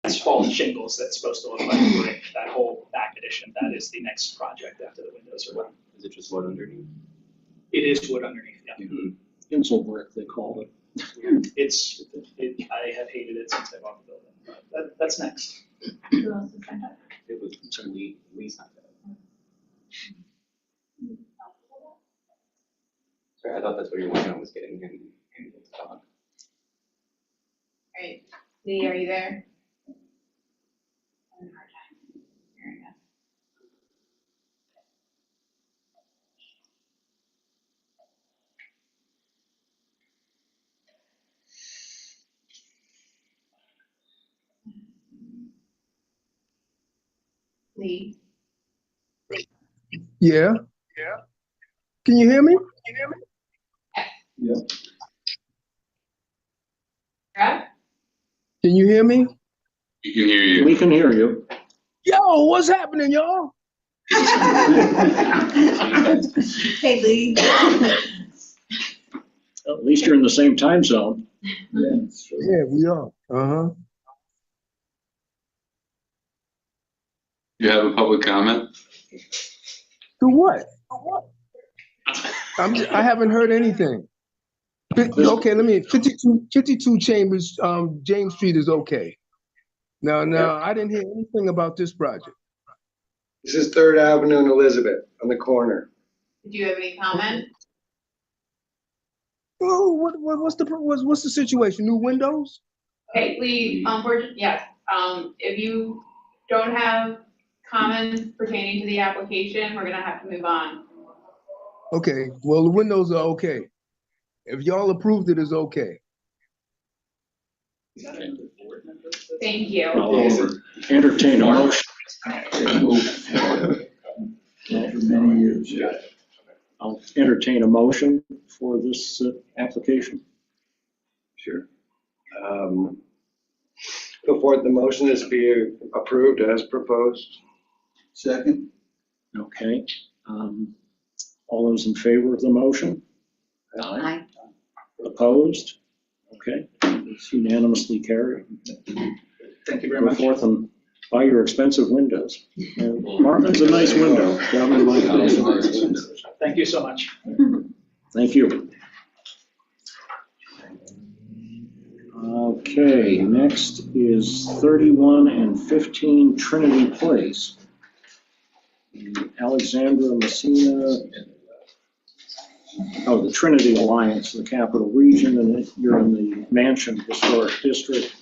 asphalt shingles that's supposed to look like brick, that whole back addition, that is the next project after the windows are done. Is it just wood underneath? It is wood underneath, yeah. Mm-hmm. Insel brick, they called it. I have hated it since I bought the building, but that's next. Who else is signed up? It was we signed it. Sorry, I thought that's what you were working on, was getting him to talk. Right. Lee, are you there? Having a hard time hearing us. Lee? Yeah. Can you hear me? Yeah. Rob? Can you hear me? We can hear you. We can hear you. Yo, what's happening, y'all? Hey, Lee. At least you're in the same time zone. Yeah, we are. Uh-huh. You have a public comment? To what? I haven't heard anything. Okay, let me, 52 Chambers, James Street is okay. Now, I didn't hear anything about this project. This is 3rd Avenue and Elizabeth on the corner. Did you have any comment? Oh, what's the situation? New windows? Okay, Lee, unfortunately, yes. If you don't have comments pertaining to the application, we're gonna have to move on. Okay, well, the windows are okay. If y'all approved it, it's okay. Thank you. I'll entertain a motion. Many years. I'll entertain a motion for this application. Sure. Put forth the motion is be approved as proposed. Second. Okay. All those in favor of the motion? Aye. Opposed? Okay, it's unanimously carried. Thank you very Go much. forth and buy your expensive windows. And Martin's a nice window down in my house. Thank you so much. Thank you. Okay, next is 31 and 15 Trinity Place. Alexandra Messina. Oh, the Trinity Alliance, the Capital Region, and you're in the Mansion Historic District.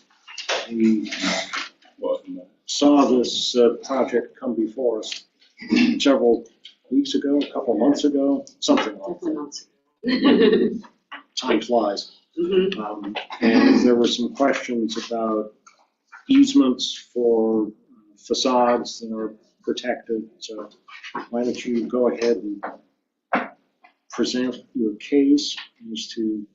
We saw this project come before us several weeks ago, a couple months ago, something like that. Time flies. And there were some questions about easements for facades that are protected. So why don't you go ahead and present your case as to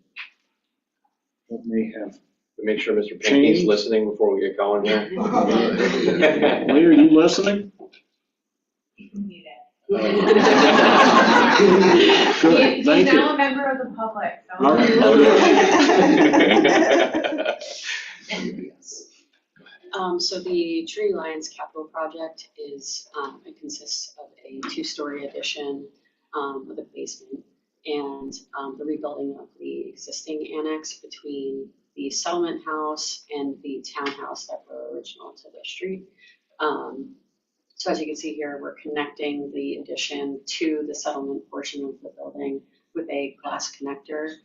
what may have. Make sure Mr. Pinckney's listening before we get going here. Lee, are you listening? You can mute Good, it. thank He's you. now a member of the public. So. All right. So the Trinity Alliance Capital Project is, it consists of a 2-story addition with a basement and the rebuilding of the existing annex between the settlement house and the townhouse that were original to the street. So as you can see here, we're connecting the addition to the settlement portion of the building with a glass connector.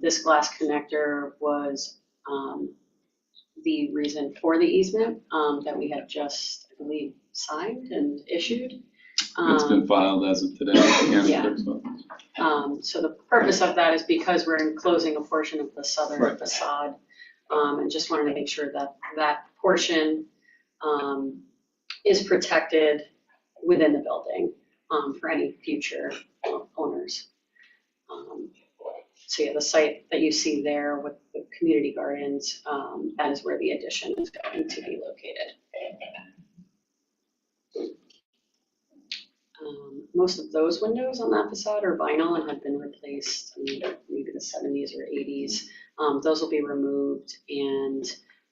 This glass connector was the reason for the easement that we have just, I believe, signed and issued. It's been filed as of today. Yeah. So the purpose of that is because we're enclosing a portion of the southern facade, and just wanted to make sure that that portion is protected within the building for any future owners. So yeah, the site that you see there with the community gardens, that is where the addition is going to be located. Most of those windows on that facade are vinyl and have been replaced in maybe the 70s or 80s. Those will be removed and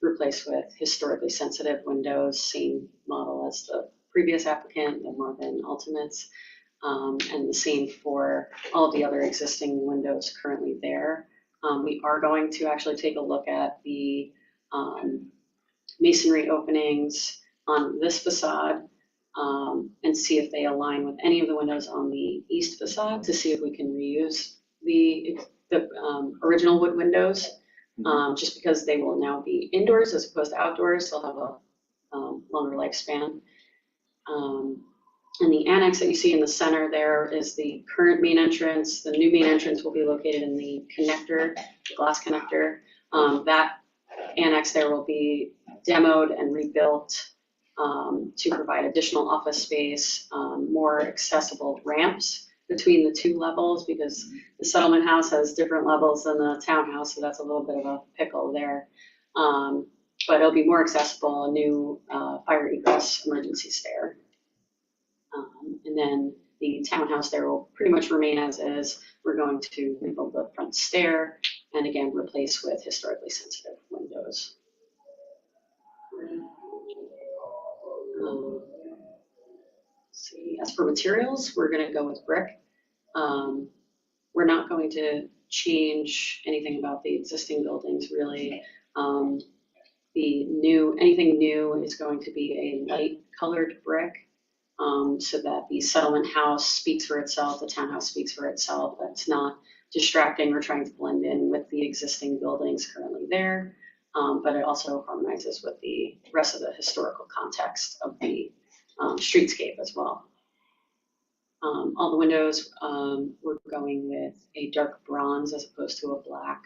replace with historically sensitive windows, same model as the previous applicant, the Marvin Ultimates. And the same for all of the other existing windows currently there. We are going to actually take a look at the masonry openings on this facade and see if they align with any of the windows on the east facade to see if we can reuse the original wood windows, just because they will now be indoors as opposed to outdoors. They'll have a longer lifespan. And the annex that you see in the center there is the current main entrance. The new main entrance will be located in the connector, the glass connector. That annex there will be demoed and rebuilt to provide additional office space, more accessible ramps between the two levels, because the settlement house has different levels than the townhouse, so that's a little bit of a pickle there. But it'll be more accessible, a new fire egress emergency stair. And then the townhouse there will pretty much remain as is. We're going to rebuild the front stair and again replace with historically sensitive windows. Let's see, as for materials, we're going to go with brick. We're not going to change anything about the existing buildings really. Anything new is going to be a light colored brick. So that the settlement house speaks for itself, the townhouse speaks for itself. It's not distracting or trying to blend in with the existing buildings currently there, but it also harmonizes with the rest of the historical context of the streetscape as well. All the windows, we're going with a dark bronze as opposed to a black,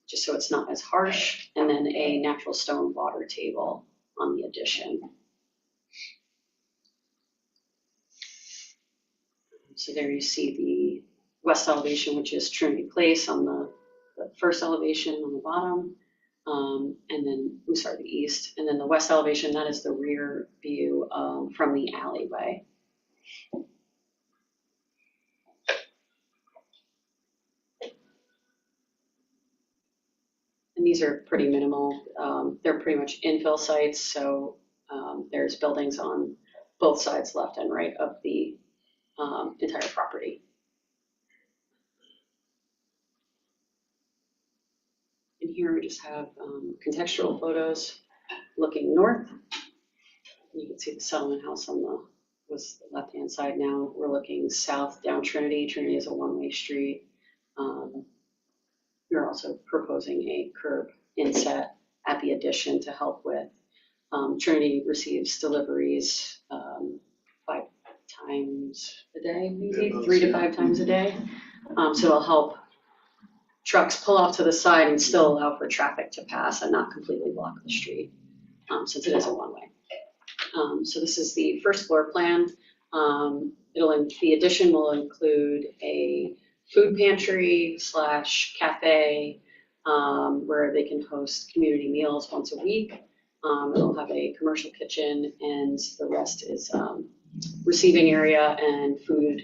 just so it's not as harsh, and then a natural stone water table on the addition. So there you see the west elevation, which is Trinity Place on the first elevation on the bottom, and then, the east. And then the west elevation, that is the rear view from the alleyway. And these are pretty minimal. They're pretty much infill sites, so there's buildings on both sides, left and right of the entire property. And here we just have contextual photos looking north. You can see the settlement house on the left-hand side. Now we're looking south down Trinity. Trinity is a one-way street. We're also proposing a curb inset at the addition to help with Trinity receives deliveries 5 times a day, maybe 3 to 5 times a day. So it'll help trucks pull off to the side and still allow for traffic to pass and not completely block the street, since it is a one-way. So this is the first floor plan. The addition will include a food pantry / cafe where they can host community meals once a week. It'll have a commercial kitchen, and the rest is receiving area and food,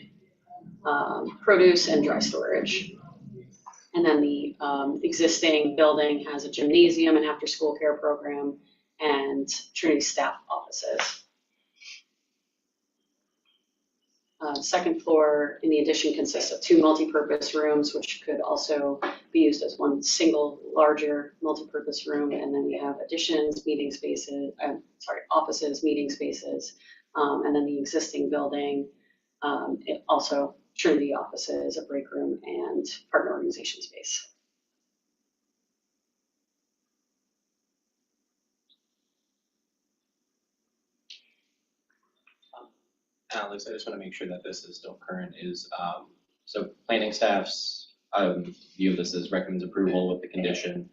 produce and dry storage. And then the existing building has a gymnasium, an after-school care program, and Trinity staff offices. Second floor in the addition consists of 2 multi-purpose rooms, which could also be used as one single larger multi-purpose room. And then we have additions, meeting spaces, offices, meeting spaces, and then the existing building, it also Trinity offices, a break room, and partner organization space. Alex, I just want to make sure that this is still current. So planning staff's view of this is recommends approval with the condition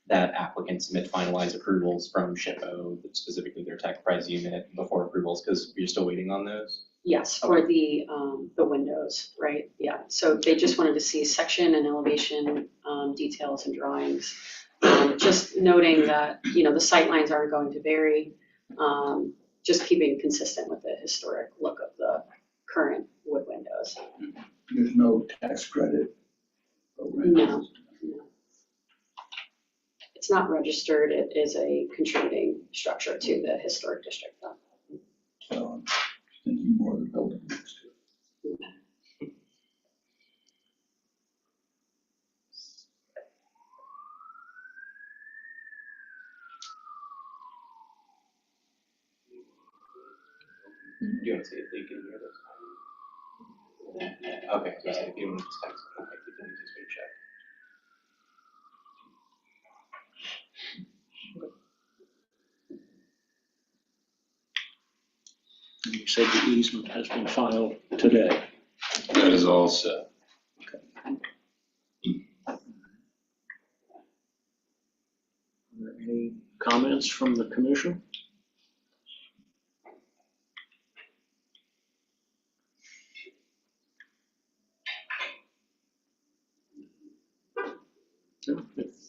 that applicants submit finalized approvals from SHPO, specifically their tech price unit, before approvals, because we're still waiting on those. Yes, for the windows, right? Yeah, so they just wanted to see section and elevation details and drawings. Just noting that, the sight lines aren't going to vary, just keeping consistent with the historic look of the current wood windows. There's no tax credit. No. It's It's not registered, it is a contributing structure to the historic district though. So I'm thinking more of the building next to it. Do you want to see if they can hear this? Okay, so if you want to text, okay, you can just check. And you said the easement has been filed today. That is all set. Are there any comments from the commission?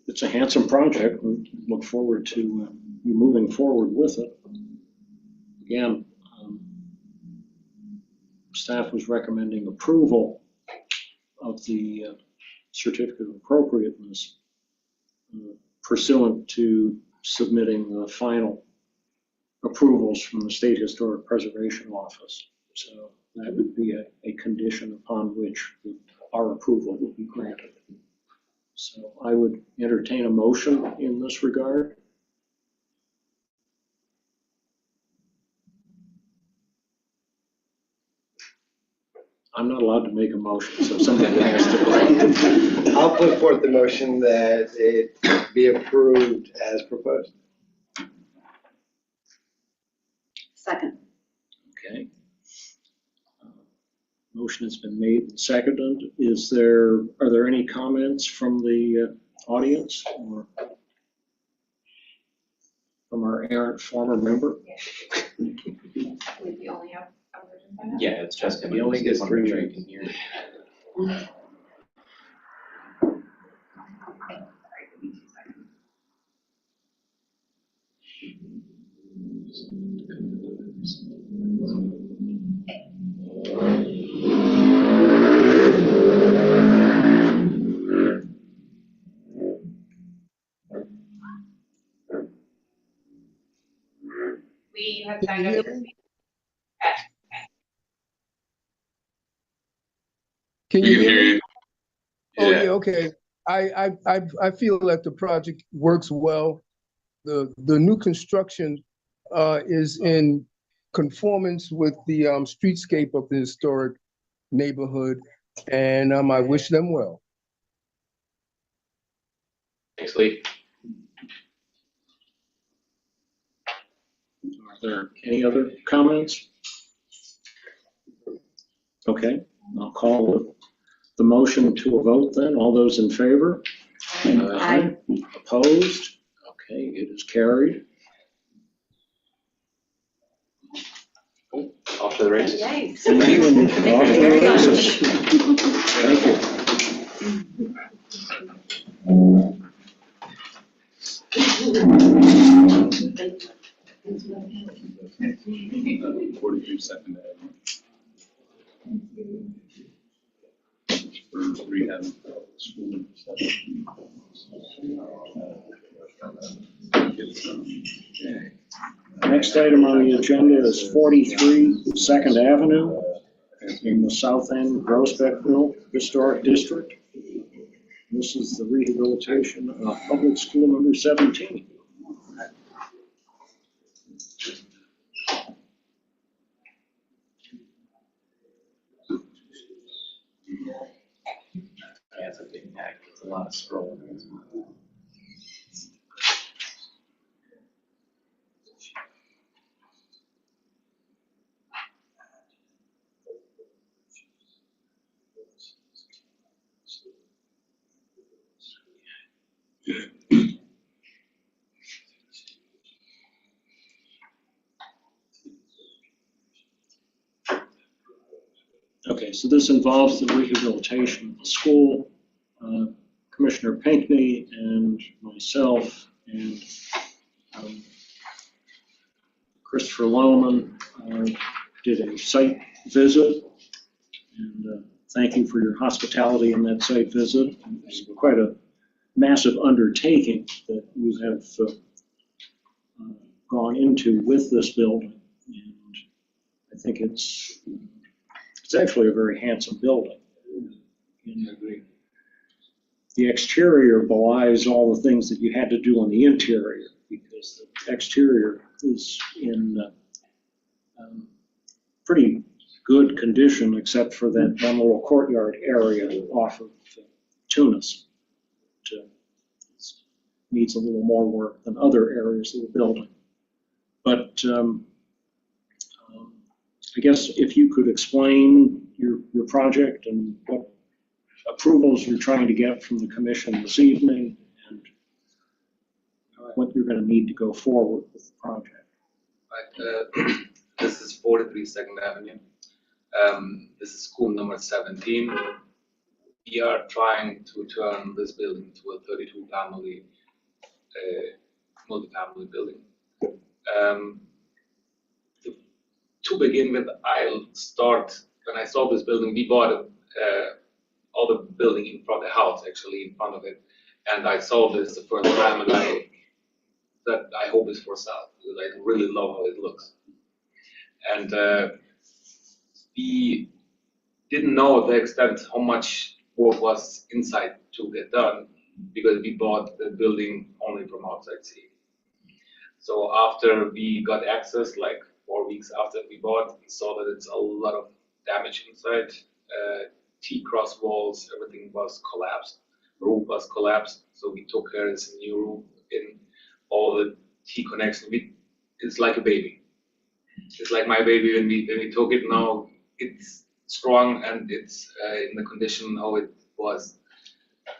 It's a handsome project. We look forward to you moving forward with it. Again, staff was recommending approval of the certificate of appropriateness pursuant to submitting the final approvals from the State Historic Preservation Office. So that would be a condition upon which our approval would be granted. So I would entertain a motion in this regard. I'm not allowed to make a motion, so somebody has to. I'll put forth the motion that it be approved as proposed. Second. Okay. Motion has been made and seconded. Are there any comments from the audience or from our errant former member? We only have a version by now? Yeah, it's just him. You only get Just wanna make 3 sure you can hear. We have Can signed you up hear to me? speak. Can We you can hear hear me? you. Oh, Yeah. yeah, okay. I feel that the project works well. The new construction is in conformance with the streetscape of the historic neighborhood, and I wish them well. Thanks, Lee. Are there any other comments? Okay, I'll call the motion to a vote then. All those in favor? Aye. Opposed? Okay, it is carried. Off to the races. Yay. Thank you. Thank you very much. Thank you. 43 second. For rehab. Next item on the agenda is 43 Second Avenue in the South End, Groesbeckville Historic District. This is the rehabilitation of public school number 17. Yeah, it's a big pack. It's a lot of scrolling. Okay, so this involves the rehabilitation of the school. Commissioner Pinckney and myself and Christopher Lohman did a site visit. And thank you for your hospitality in that site visit. It was quite a massive undertaking that you have gone into with this building. And I think it's actually a very handsome building. And the exterior belies all the things that you had to do on the interior, because the exterior is in pretty good condition, except for that one little courtyard area off of Tunis. It needs a little more work than other areas of the building. But I guess if you could explain your project and what approvals you're trying to get from the commission this evening, and what you're going to need to go forward with the project. Right, this is 43 Second Avenue. This is school number 17. We are trying to turn this building into a 32-family multifamily building. To begin with, I'll start, when I saw this building, we bought all the building in front of the house, actually in front of it, and I saw this the first time, and I hope it's for sale, because I really love how it looks. And we didn't know the extent how much work was inside to get done, because we bought the building only from outside seeing. So after we got access, like 4 weeks after we bought, we saw that it's a lot of damage inside. T-cross walls, everything was collapsed. Roof was collapsed, so we took care of this new roof in all the T connections. It's like a baby. It's like my baby when we took it. Now it's strong and it's in the condition how it was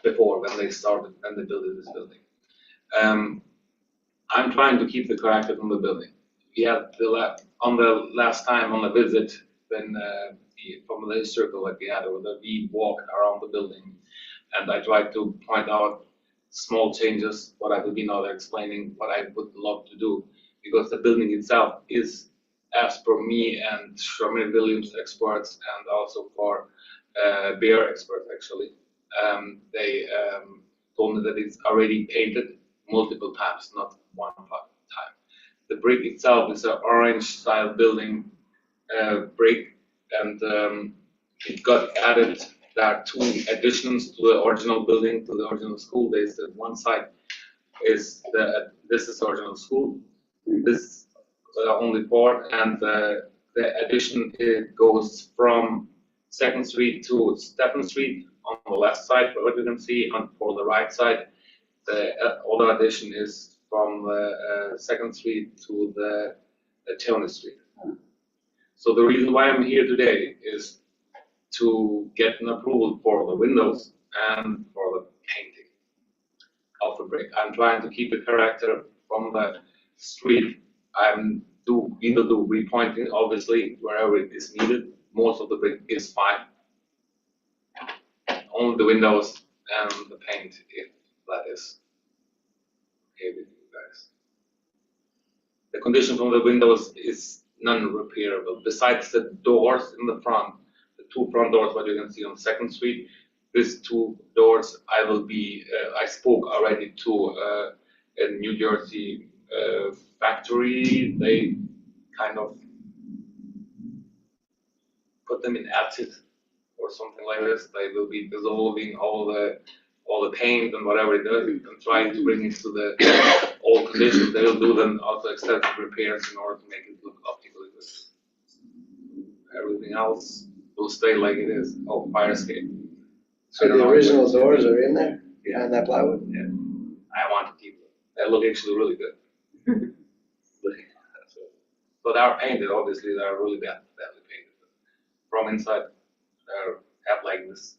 before when they started and they built this building. I'm trying to keep the character from the building. We had on the last time on the visit when from the circle that we had over there, we walked around the building, and I tried to point out small changes, what I will be now explaining what I would love to do, because the building itself is, as per me and Sherman Williams experts, and also for Bear experts actually, they told me that it's already painted multiple times, not one time. The brick itself is an orange style building brick, and it got added. There are 2 additions to the original building, to the original school. There's the one side is this is original school. This only 4, and the addition it goes from 2nd Street to Stephen Street on the left side, for what you can see, and for the right side, the other addition is from 2nd Street to the Tunis Street. So the reason why I'm here today is to get an approval for the windows and for the painting of the brick. I'm trying to keep the character from the street. We will do repointing, obviously, wherever it is needed. Most of the brick is fine. Only the windows and the paint, if that is okay with you guys. The condition from the windows is non-repairable. Besides the doors in the front, the 2 front doors, what you can see on 2nd Street, these 2 doors, I spoke already to a New Jersey factory. They kind of put them in acid or something like this. They will be dissolving all the paint and whatever it does and trying to bring it to the old condition. They will do then also extensive repairs in order to make it look optically good. Everything else will stay like it is. Oh, fire escape. So the original doors are in there, behind that plywood? Yeah. I want to keep them. They look actually really good. But they are painted, obviously, they are really badly painted. From inside, they have like this.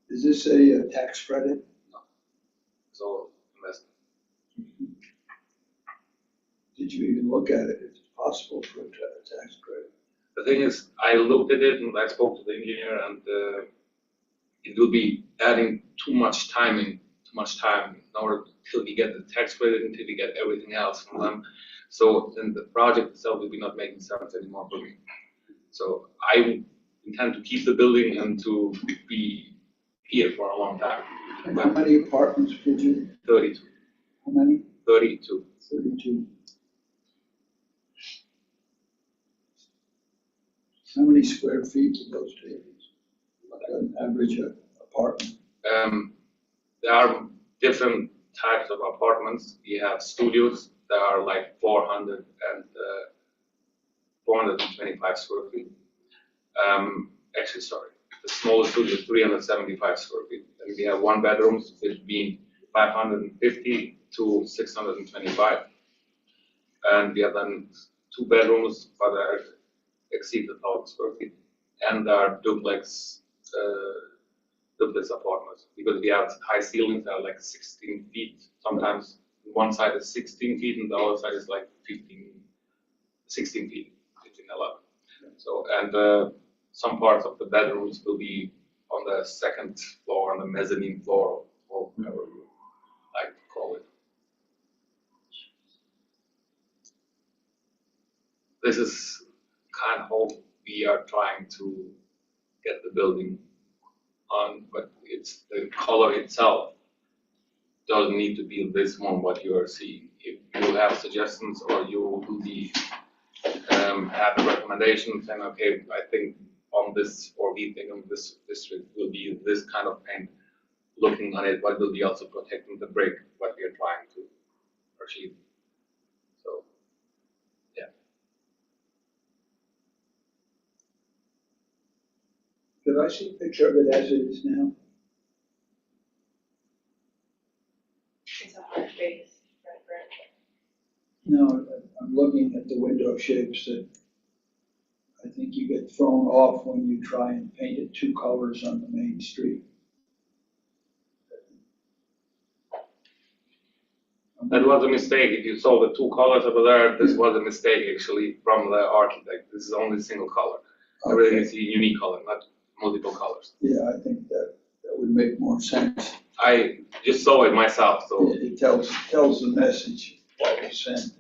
Is this a tax credit? No. It's all investment. Did you even look at it? It's possible for a tax credit. The thing is, I looked at it and I spoke to the engineer, and it will be adding too much time in order till we get the tax credit, until we get everything else from them. So then the project itself will be not making sense anymore for me. So I intend to keep the building and to be here for a long time. And how many apartments did you, 32, how many? 32. 32. How many square feet are those tables? Like an average apartment? There are different types of apartments. We have studios that are like 425 square feet. Actually, sorry, the smallest studio is 375 square feet. And we have one bedrooms between 550 to 625. And we have then two bedrooms that are exceed 1,000 square feet. And there are duplex apartments, because we have high ceilings that are like 16 feet. Sometimes one side is 16 feet and the other side is like 16 feet, 15, 11. So, and some parts of the bedrooms will be on the second floor, on the mezzanine floor, or whatever you like to call it. This is kind of how we are trying to get the building on, but it's the color itself doesn't need to be this one what you are seeing. If you have suggestions or you will be have a recommendation saying, okay, I think on this, or we think on this district will be this kind of paint, looking on it, what will be also protecting the brick, what we are trying to achieve. So, yeah. Could I see a picture of it as it is now? It's a hard face, right? No, I'm looking at the window shapes that I think you get thrown off when you try and paint it two colors on the main street. That was a mistake. If you saw the two colors over there, this was a mistake actually from the architect. This is only single color. Everything is a unique color, not multiple colors. Yeah, I think that would make more sense. I just saw it myself, so. It tells the message that was sent.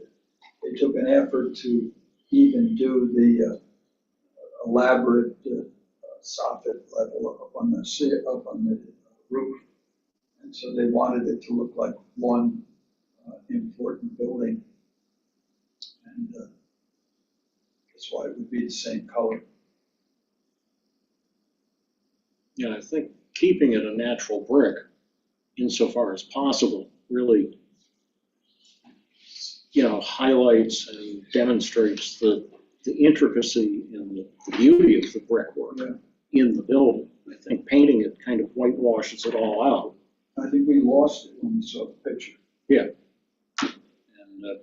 They took an effort to even do the elaborate soffit level up on the roof. And so they wanted it to look like one important building. And that's why it would be the same color. Yeah, I think keeping it a natural brick insofar as possible really, highlights and demonstrates the intricacy and the beauty of the brickwork in the building. I think painting it kind of whitewashes it all out. I think we lost it when we saw the picture. Yeah. And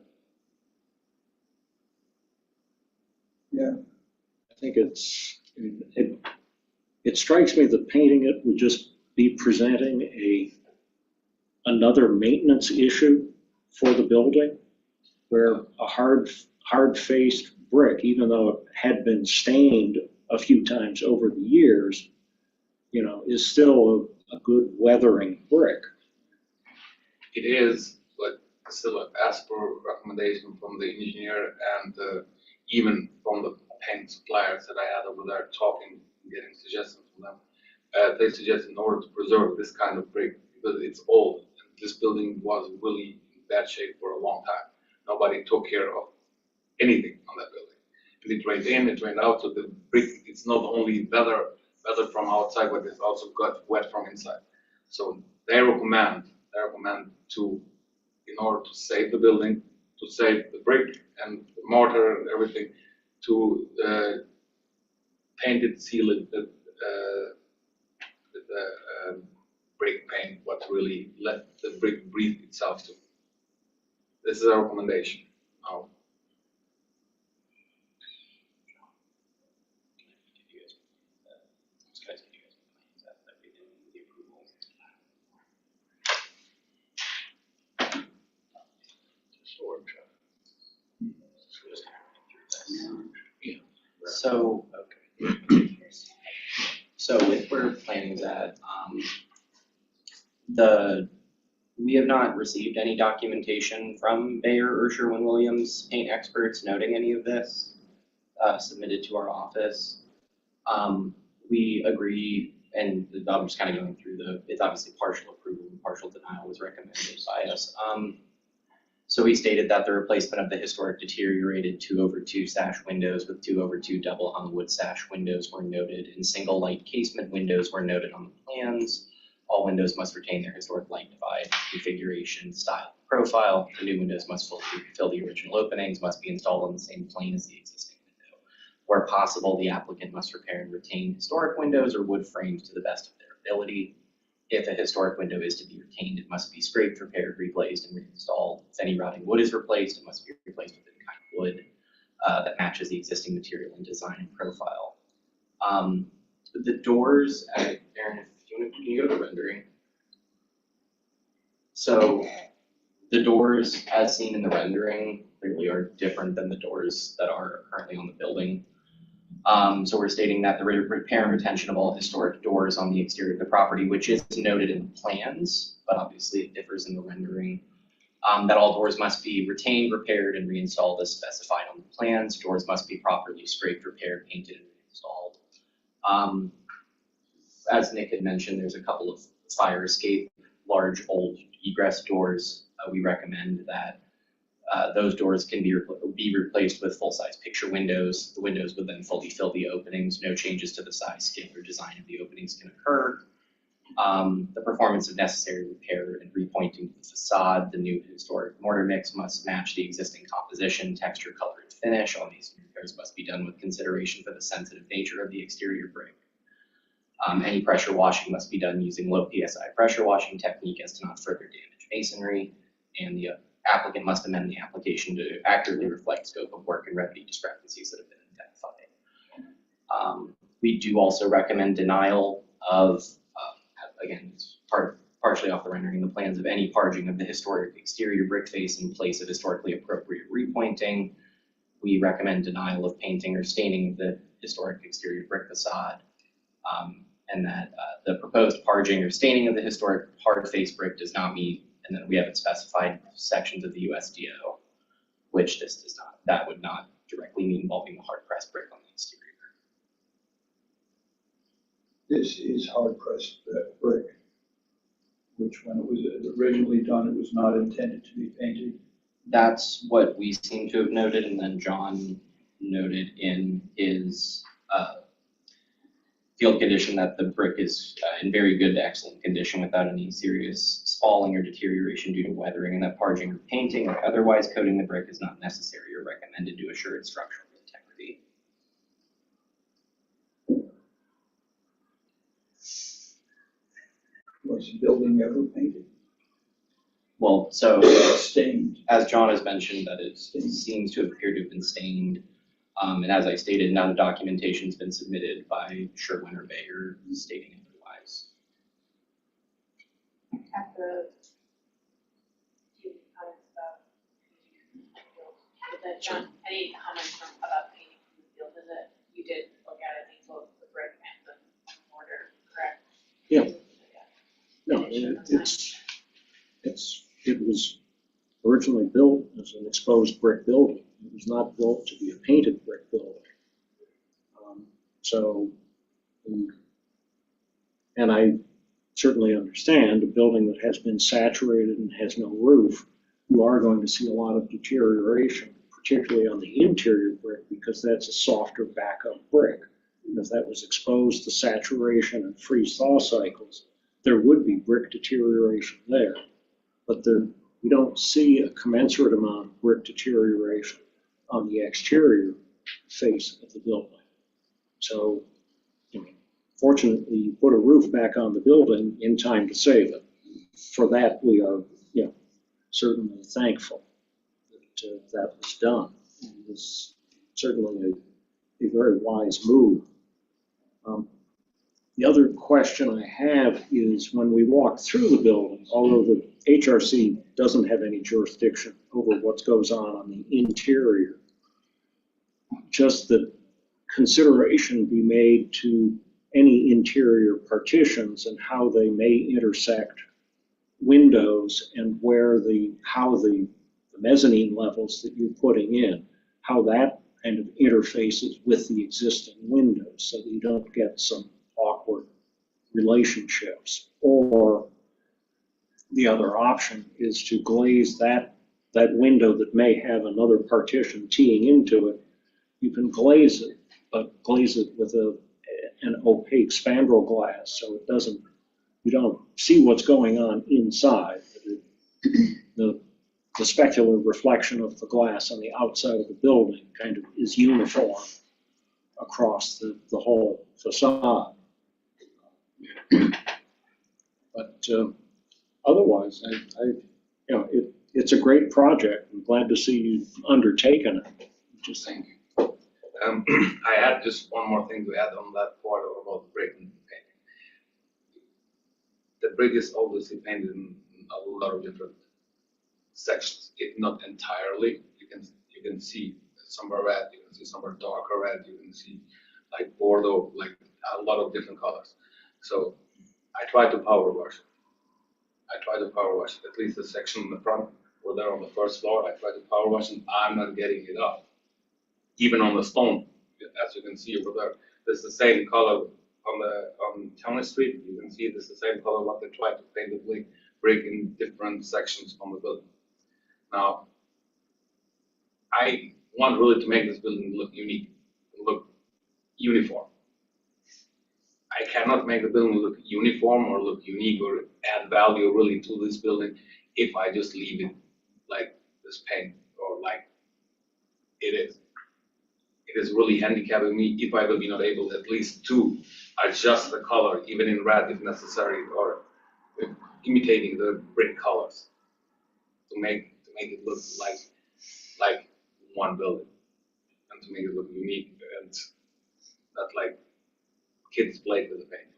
Yeah. I think it strikes me that painting it would just be presenting another maintenance issue for the building, where a hard-faced brick, even though it had been stained a few times over the years, is still a good weathering brick. It is, but still as per recommendation from the engineer and even from the paint suppliers that I had over there talking, getting suggestions from them, they suggest in order to preserve this kind of brick, because it's old, and this building was really in bad shape for a long time. Nobody took care of anything on that building. And it drained in, it drained out, so the brick, it's not only weather from outside, but it's also got wet from inside. So they recommend to, in order to save the building, to save the brick and the mortar and everything, to paint it, seal it with the brick paint, what really let the brick breathe itself to. This is a recommendation. Now, So, so with where planning is at, we have not received any documentation from Bayer or Sherwin-Williams paint experts noting any of this submitted to our office. We agree and I'm just kind of going through it's obviously partial approval and partial denial was recommended by us. So we stated that the replacement of the historic deteriorated 2/2 sash windows with 2/2 double hung wood sash windows were noted, and single light casement windows were noted on the plans. All windows must retain their historic light divide configuration, style, profile. The new windows must fill the original openings, must be installed on the same plane as the existing window. Where possible, the applicant must repair and retain historic windows or wood frames to the best of their ability. If a historic window is to be retained, it must be scraped, repaired, reglazed, and reinstalled. If any rotting wood is replaced, it must be replaced with any kind of wood that matches the existing material and design and profile. The doors, Aaron, can you go to the rendering? So the doors, as seen in the rendering, clearly are different than the doors that are currently on the building. So we're stating that the repair and retention of all historic doors on the exterior of the property, which is noted in the plans, but obviously it differs in the rendering, that all doors must be retained, repaired, and reinstalled as specified on the plans. Doors must be properly scraped, repaired, painted, and reinstalled. As Nick had mentioned, there's a couple of fire escape, large old egress doors. We recommend that those doors can be replaced with full-size picture windows. The windows would then fully fill the openings. No changes to the size, scale, or design of the openings can occur. The performance of necessary repair and repointing of the facade. The new historic mortar mix must match the existing composition, texture, color, and finish. All these repairs must be done with consideration for the sensitive nature of the exterior brick. Any pressure washing must be done using low PSI pressure washing technique as to not further damage masonry, and the applicant must amend the application to accurately reflect scope of work and remedy discrepancies that have been identified. We do also recommend denial of, again, it's partially off the rendering, the plans of any parging of the historic exterior brick face in place of historically appropriate repointing. We recommend denial of painting or staining of the historic exterior brick facade. And that the proposed parging or staining of the historic hard face brick does not meet, and that we haven't specified sections of the USDO, which this does not. That would not directly mean involving the hard pressed brick on the exterior. This is hard pressed brick, which when it was originally done, it was not intended to be painted. That's what we seem to have noted, and then John noted in his field condition that the brick is in very good to excellent condition without any serious spalling or deterioration due to weathering, and that parging or painting or otherwise coating the brick is not necessary or recommended to assure its structural integrity. Was the building ever painted? Well, so Stained. as John has mentioned, that it seems to appear to have been stained. And as I stated, none of the documentation's been submitted by Sherwin or Bayer stating otherwise. At the, do you have comments about painting from the field? Is that, John, any comments about painting from the field visit? You did look at it, both the brick and the mortar, correct? Yeah. No, it was originally built as an exposed brick building. It was not built to be a painted brick building. And I certainly understand a building that has been saturated and has no roof, you are going to see a lot of deterioration, particularly on the interior brick, because that's a softer backup brick. And if that was exposed to saturation and freeze-thaw cycles, there would be brick deterioration there. But we don't see a commensurate amount of brick deterioration on the exterior face of the building. So, fortunately, you put a roof back on the building in time to save it. For that, we are, certainly thankful that that was done. It was certainly a very wise move. The other question I have is when we walk through the building, although the HRC doesn't have any jurisdiction over what goes on the interior, just that consideration be made to any interior partitions and how they may intersect windows and how the mezzanine levels that you're putting in, how that kind of interfaces with the existing windows so that you don't get some awkward relationships. Or the other option is to glaze that window that may have another partition teeing into it. You can glaze it, but glaze it with an opaque spandrel glass, so it doesn't, you don't see what's going on inside. The specular reflection of the glass on the outside of the building kind of is uniform across the whole facade. But otherwise, it's a great project. I'm glad to see you've undertaken it. Just Thank you. I had just one more thing to add on that part about the brick and painting. The brick is obviously painted in a lot of different sections, if not entirely. You can see some are red, you can see some are darker red, you can see like Bordeaux, like a lot of different colors. So I try to power wash it. At least the section in the front, or there on the first floor, I try to power wash and I'm not getting it off. Even on the stone, as you can see over there, there's the same color on County Street. You can see it's the same color what they tried to paint the brick in different sections on the building. Now, I want really to make this building look unique, look uniform. I cannot make the building look uniform or look unique or add value really to this building if I just leave it like this paint or like it is. It is really handicapping me if I will be not able at least to adjust the color, even in red if necessary, or imitating the brick colors to make it look like one building and to make it look unique and not like kids play with the paint.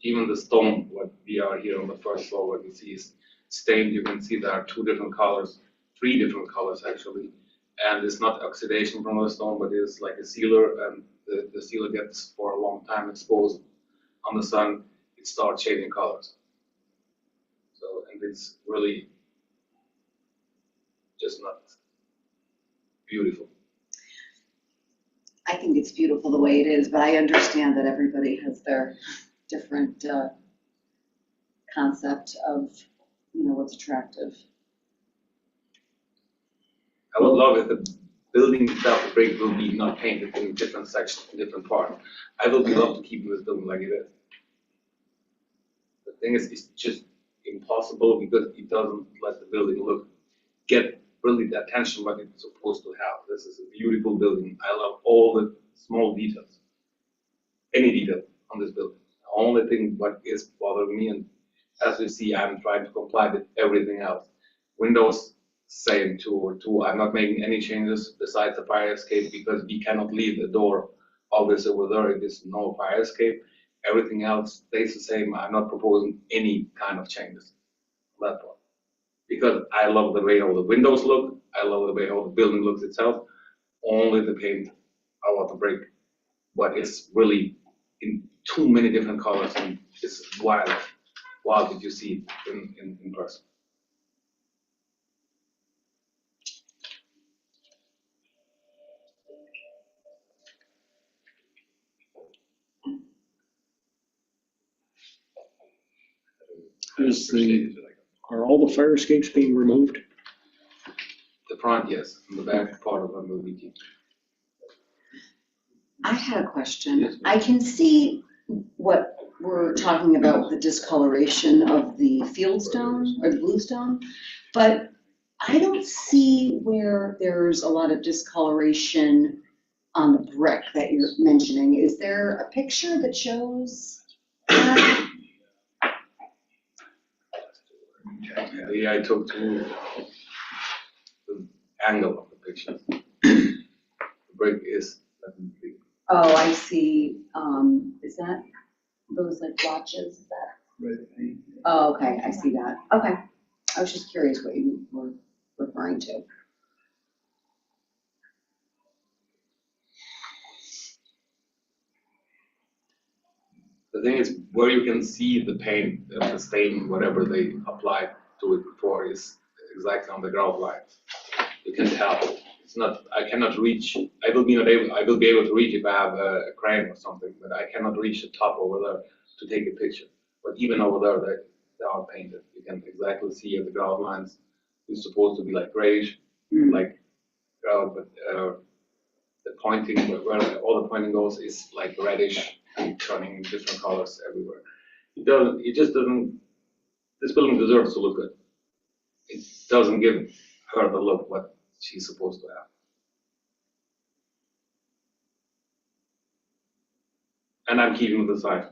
Even the stone, what we are here on the first floor, what we see is stained. You can see there are three different colors actually. And it's not oxidation from the stone, but it's like a sealer, and the sealer gets for a long time exposed on the sun, it starts changing colors. So, and it's really just not beautiful. I think it's beautiful the way it is, but I understand that everybody has their different concept of, what's attractive. I would love if the building itself, the brick will be not painted in different sections, in different parts. I would love to keep this building like it is. The thing is, it's just impossible because it doesn't let the building get really the attention what it's supposed to have. This is a beautiful building. I love all the small details, any detail on this building. The only thing what is bothering me, and as you see, I'm trying to comply with everything else. Windows, same 2 or 2. I'm not making any changes besides the fire escape because we cannot leave the door obviously over there. It is no fire escape. Everything else stays the same. I'm not proposing any kind of changes on that part because I love the way all the windows look. I love the way all the building looks itself. Only the paint, I want the brick, but it's really in too many different colors and it's wild. Wow, did you see it in person? Are all the fire escapes being removed? The front, yes. And the back part of them will be. I had a question. I can see what we're talking about, the discoloration of the fieldstone or the bluestone, but I don't see where there's a lot of discoloration on the brick that you're mentioning. Is there a picture that shows that? Yeah, I took the angle of the picture. The brick is definitely. Oh, I see. Is that those like blotches? Is that? Red paint. Oh, okay, I see that. Okay. I was just curious what you were referring to. The thing is, where you can see the paint, the stain, whatever they applied to it before is exactly on the ground line. You can tell. It's not, I cannot reach, I will be able to reach if I have a crane or something, but I cannot reach the top over there to take a picture. But even over there, they are painted. You can exactly see at the ground lines. It's supposed to be like grayish, like, but the pointing, where all the pointing goes is like reddish and turning different colors everywhere. It just doesn't, this building deserves to look good. It doesn't give her the look what she's supposed to have. And I'm keeping the sign.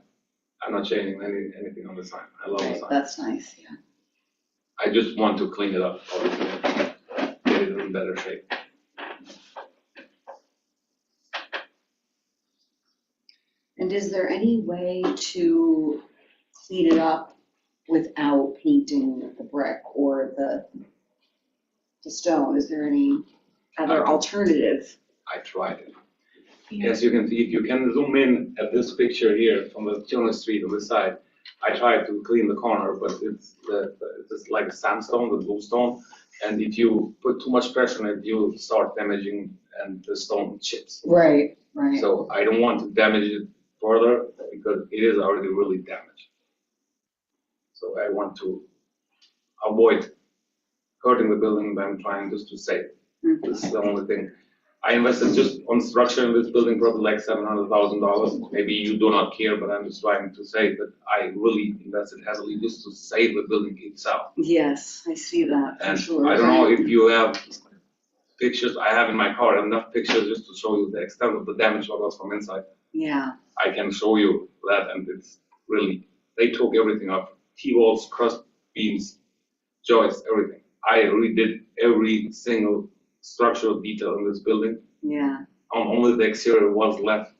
I'm not changing anything on the sign. I love the Right, sign. that's nice, yeah. I just want to clean it up, obviously, get it in better shape. And is there any way to clean it up without painting the brick or the stone? Is there any other alternative? I tried it. As you can see, if you can zoom in at this picture here from the Children Street on the side, I tried to clean the corner, but it's like a sandstone, the blue stone, and if you put too much pressure on it, you start damaging and the stone chips. Right, right. So I don't want to damage it further because it is already really damaged. So I want to avoid hurting the building, but I'm trying just to save. This is the only thing. I invested just on structure in this building probably like $700,000. Maybe you do not care, but I'm just trying to say that I really invested heavily just to save the building itself. Yes, I see that, for And sure. I don't know if you have pictures. I have in my car enough pictures just to show you the extent of the damage what was from inside. Yeah. I can show you that, and it's really, they took everything off. T-walls, cross beams, joists, everything. I redid every single structural detail in this building. Yeah. Only the exterior was left.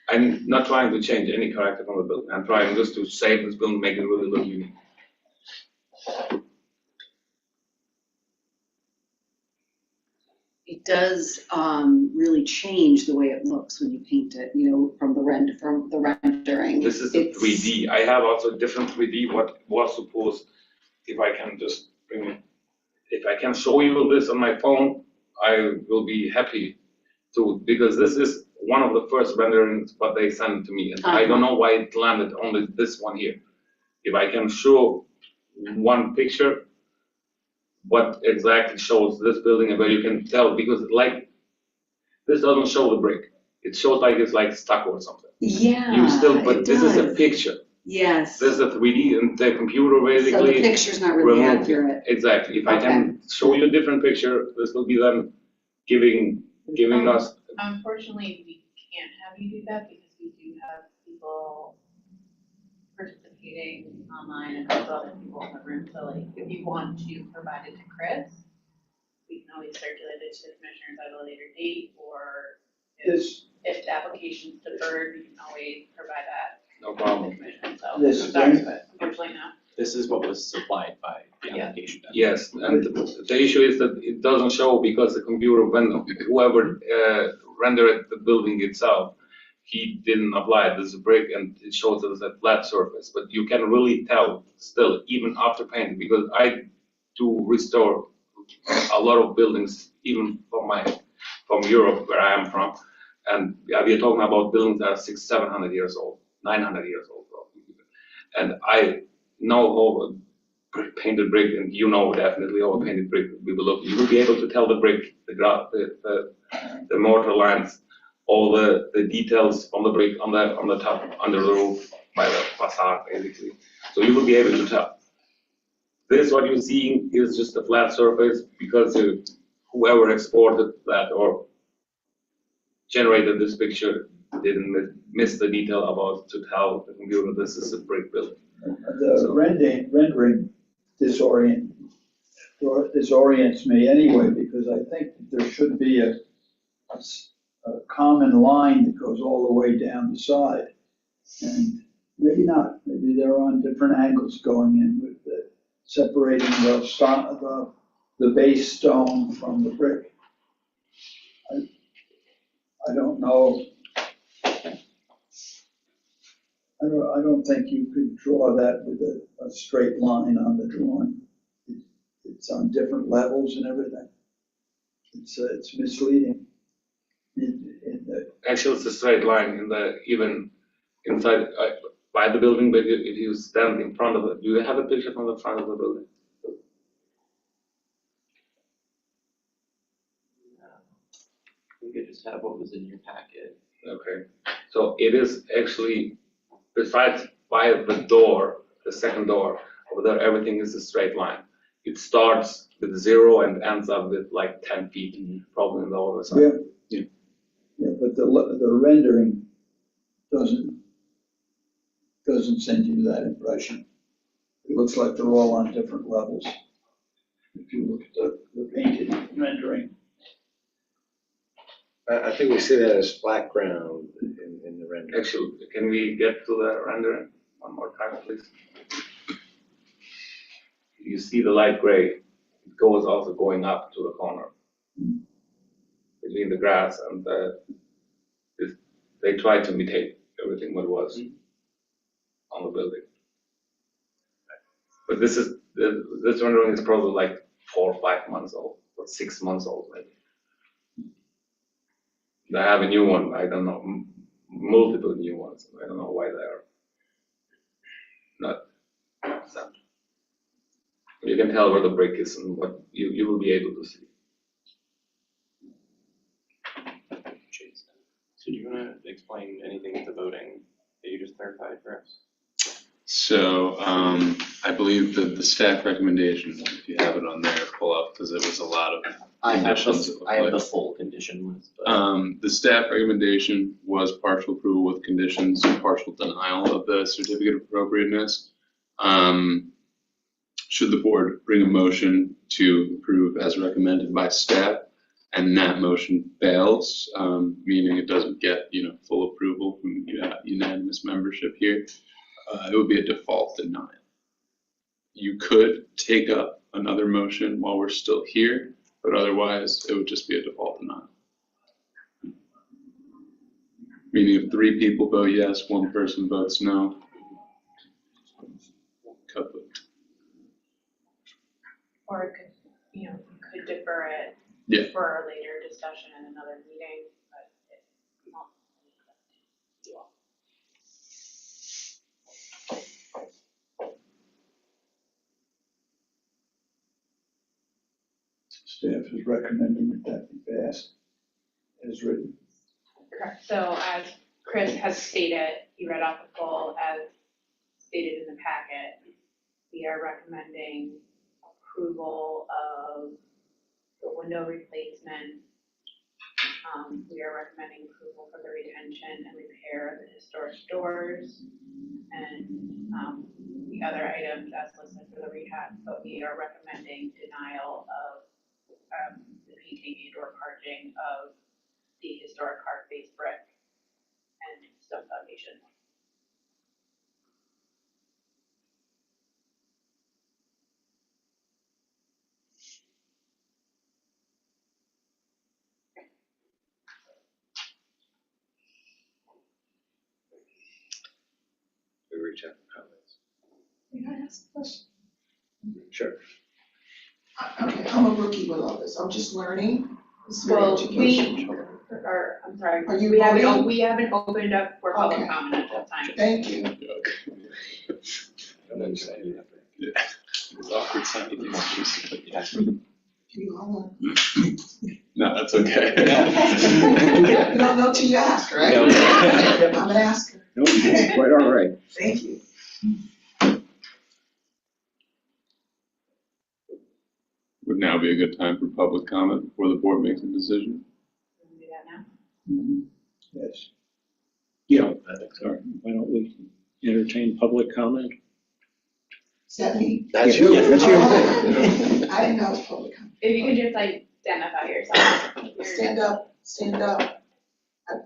I'm not trying to change any character from the building. I'm trying just to save this building, make it really look unique. It does really change the way it looks when you paint it, from the rendering. This is the 3D. I have also different 3D. What was supposed, if I can just bring it. If I can show you this on my phone, I will be happy to, because this is one of the first renderings what they sent to me, and I don't know why it landed only this one here. If I can show one picture, what exactly shows this building and where you can tell, because like, this doesn't show the brick. It shows like it's like stucco or something. Yeah, but this is a picture. Yes. This is a 3D, and the computer basically. So the picture's not really accurate. Exactly. If I can show you a different picture, this will be then giving us. Unfortunately, we can't have you do that because we do have people participating online and also other people in the room. So like, if you want to provide it to Chris, we can always circulate it to the commissioners at a later date, or if the application's deferred, we can always provide that. No problem. So, sorry, but unfortunately not. This is what was supplied by the application. Yes, and the issue is that it doesn't show because the computer, when whoever rendered the building itself, he didn't apply it as a brick, and it shows it as a flat surface. But you can really tell still, even after painting, because I do restore a lot of buildings, even from Europe, where I am from, and we are talking about buildings that are 600-700 years old. 900 years old, probably. And I know how a painted brick, and you know definitely how a painted brick we will look. You will be able to tell the brick, the mortar lines, all the details on the brick, on the top, under the roof, by the facade, basically. So you will be able to tell. This, what you're seeing, is just a flat surface because whoever exported that or generated this picture didn't miss the detail about to tell the computer this is a brick building. The rendering disorients me anyway, because I think that there should be a common line that goes all the way down the side. And maybe not, maybe they're on different angles going in with separating the base stone from the brick. I don't know. I don't think you could draw that with a straight line on the drawing. It's on different levels and everything. It's misleading. Actually, it's a straight line in even inside, by the building, but if you stand in front of it, do you have a picture from the front of the building? We could just have what was in your packet. Okay, so it is actually, besides by the door, the second door, over there, everything is a straight line. It starts with 0 and ends up with like 10 feet, probably on the other side. Yeah, but the rendering doesn't send you that impression. It looks like they're all on different levels. If you look at the painted rendering. I think we see that as flat ground in the rendering. Actually, can we get to the rendering one more time, please? You see the light gray, it goes also going up to the corner between the grass and they try to imitate everything what was on the building. But this rendering is probably like 4 or 5 months old, or 6 months old maybe. I have a new one, I don't know, multiple new ones, I don't know why they are not sent. You can tell where the brick is and what you will be able to see. So do you want to explain anything with the voting that you just clarified for us? So, I believe that the staff recommendation, if you have it on there, pull up, because it was a lot of I have conditions. the full condition list, but. The staff recommendation was partial approval with conditions, partial denial of the certificate of appropriateness. Should the board bring a motion to approve as recommended by staff, and that motion fails, meaning it doesn't get, full approval from unanimous membership here, it would be a default denial. You could take up another motion while we're still here, but otherwise it would just be a default denial. Meaning if 3 people vote yes, 1 person votes no. Cut the. Or it could, you could defer it for a later discussion in another meeting, but it won't. You all. Staff is recommending that be passed as written. Correct. So as Chris has stated, he read off the full as stated in the packet. We are recommending approval of the window replacement. We are recommending approval for the retention and repair of the historic doors and the other items as listed for the rehab, but we are recommending denial of the painting and or parging of the historic hard face brick and stone foundation. We reach out for comments. May I ask a question? Sure. Okay, I'm a rookie with all this, I'm just learning. This is very Well, educational. I'm sorry, Are you we haven't opened up for public Okay. comment at that time. Thank you. I don't understand you. It's awkward signing. Can you all No, that's okay. You don't know till you ask, right? No. I'm an asker. No, quite all right. Thank you. Would now be a good time for public comment before the board makes a decision. Can we do that now? Yes. Yeah, sorry, why don't we entertain public comment? Is that me? That's you. Yeah, that's you. Oh, I didn't know it was public comment. If you could just identify yourself. Stand up, stand up.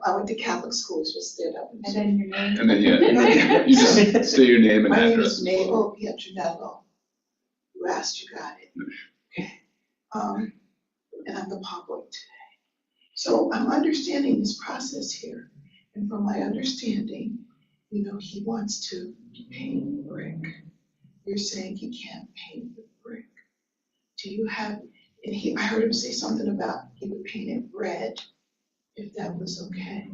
I went to Catholic school, so stand up. And then your name. And then, you just say your name and My name address. is Mabel Pietranello. You asked, you got it. And I'm the public today. So I'm understanding this process here. And from my understanding, he wants to paint brick. You're saying he can't paint the brick. Do you have, I heard him say something about he would paint it red, if that was okay.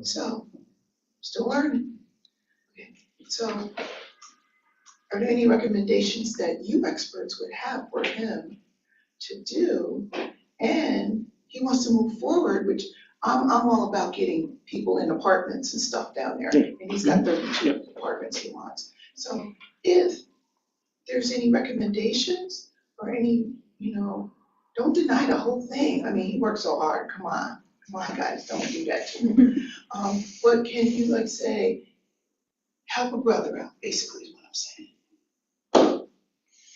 So, still learning. Okay, so are there any recommendations that you experts would have for him to do? And he wants to move forward, which I'm all about getting people in apartments and stuff down there. And he's got 32 apartments he wants. So if there's any recommendations or any, don't deny the whole thing. I mean, he works so hard. Come on, guys, don't do that to him. But can you say, help a brother out, basically is what I'm saying.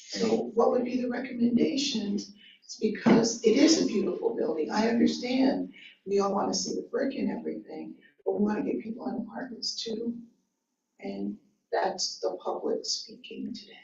So what would be the recommendations? It's because it is a beautiful building. I understand we all want to see the brick and everything, but we want to get people in apartments too. And that's the public speaking today.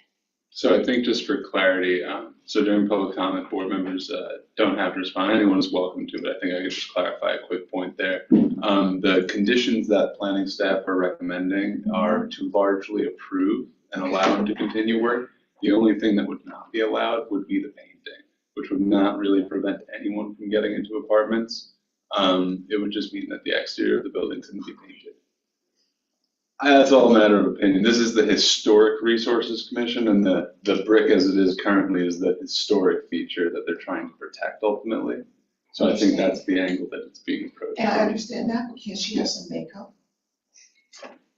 So I think just for clarity, so during public comment, board members don't have to respond. Anyone is welcome to, but I think I could just clarify a quick point there. The conditions that planning staff are recommending are to largely approve and allow them to continue work. The only thing that would not be allowed would be the painting, which would not really prevent anyone from getting into apartments. It would just mean that the exterior of the building couldn't be painted. That's all a matter of opinion. This is the Historic Resources Commission, and the brick as it is currently is the historic feature that they're trying to protect ultimately. So I think that's the angle that it's being approached. And I understand that, but can she have some makeup?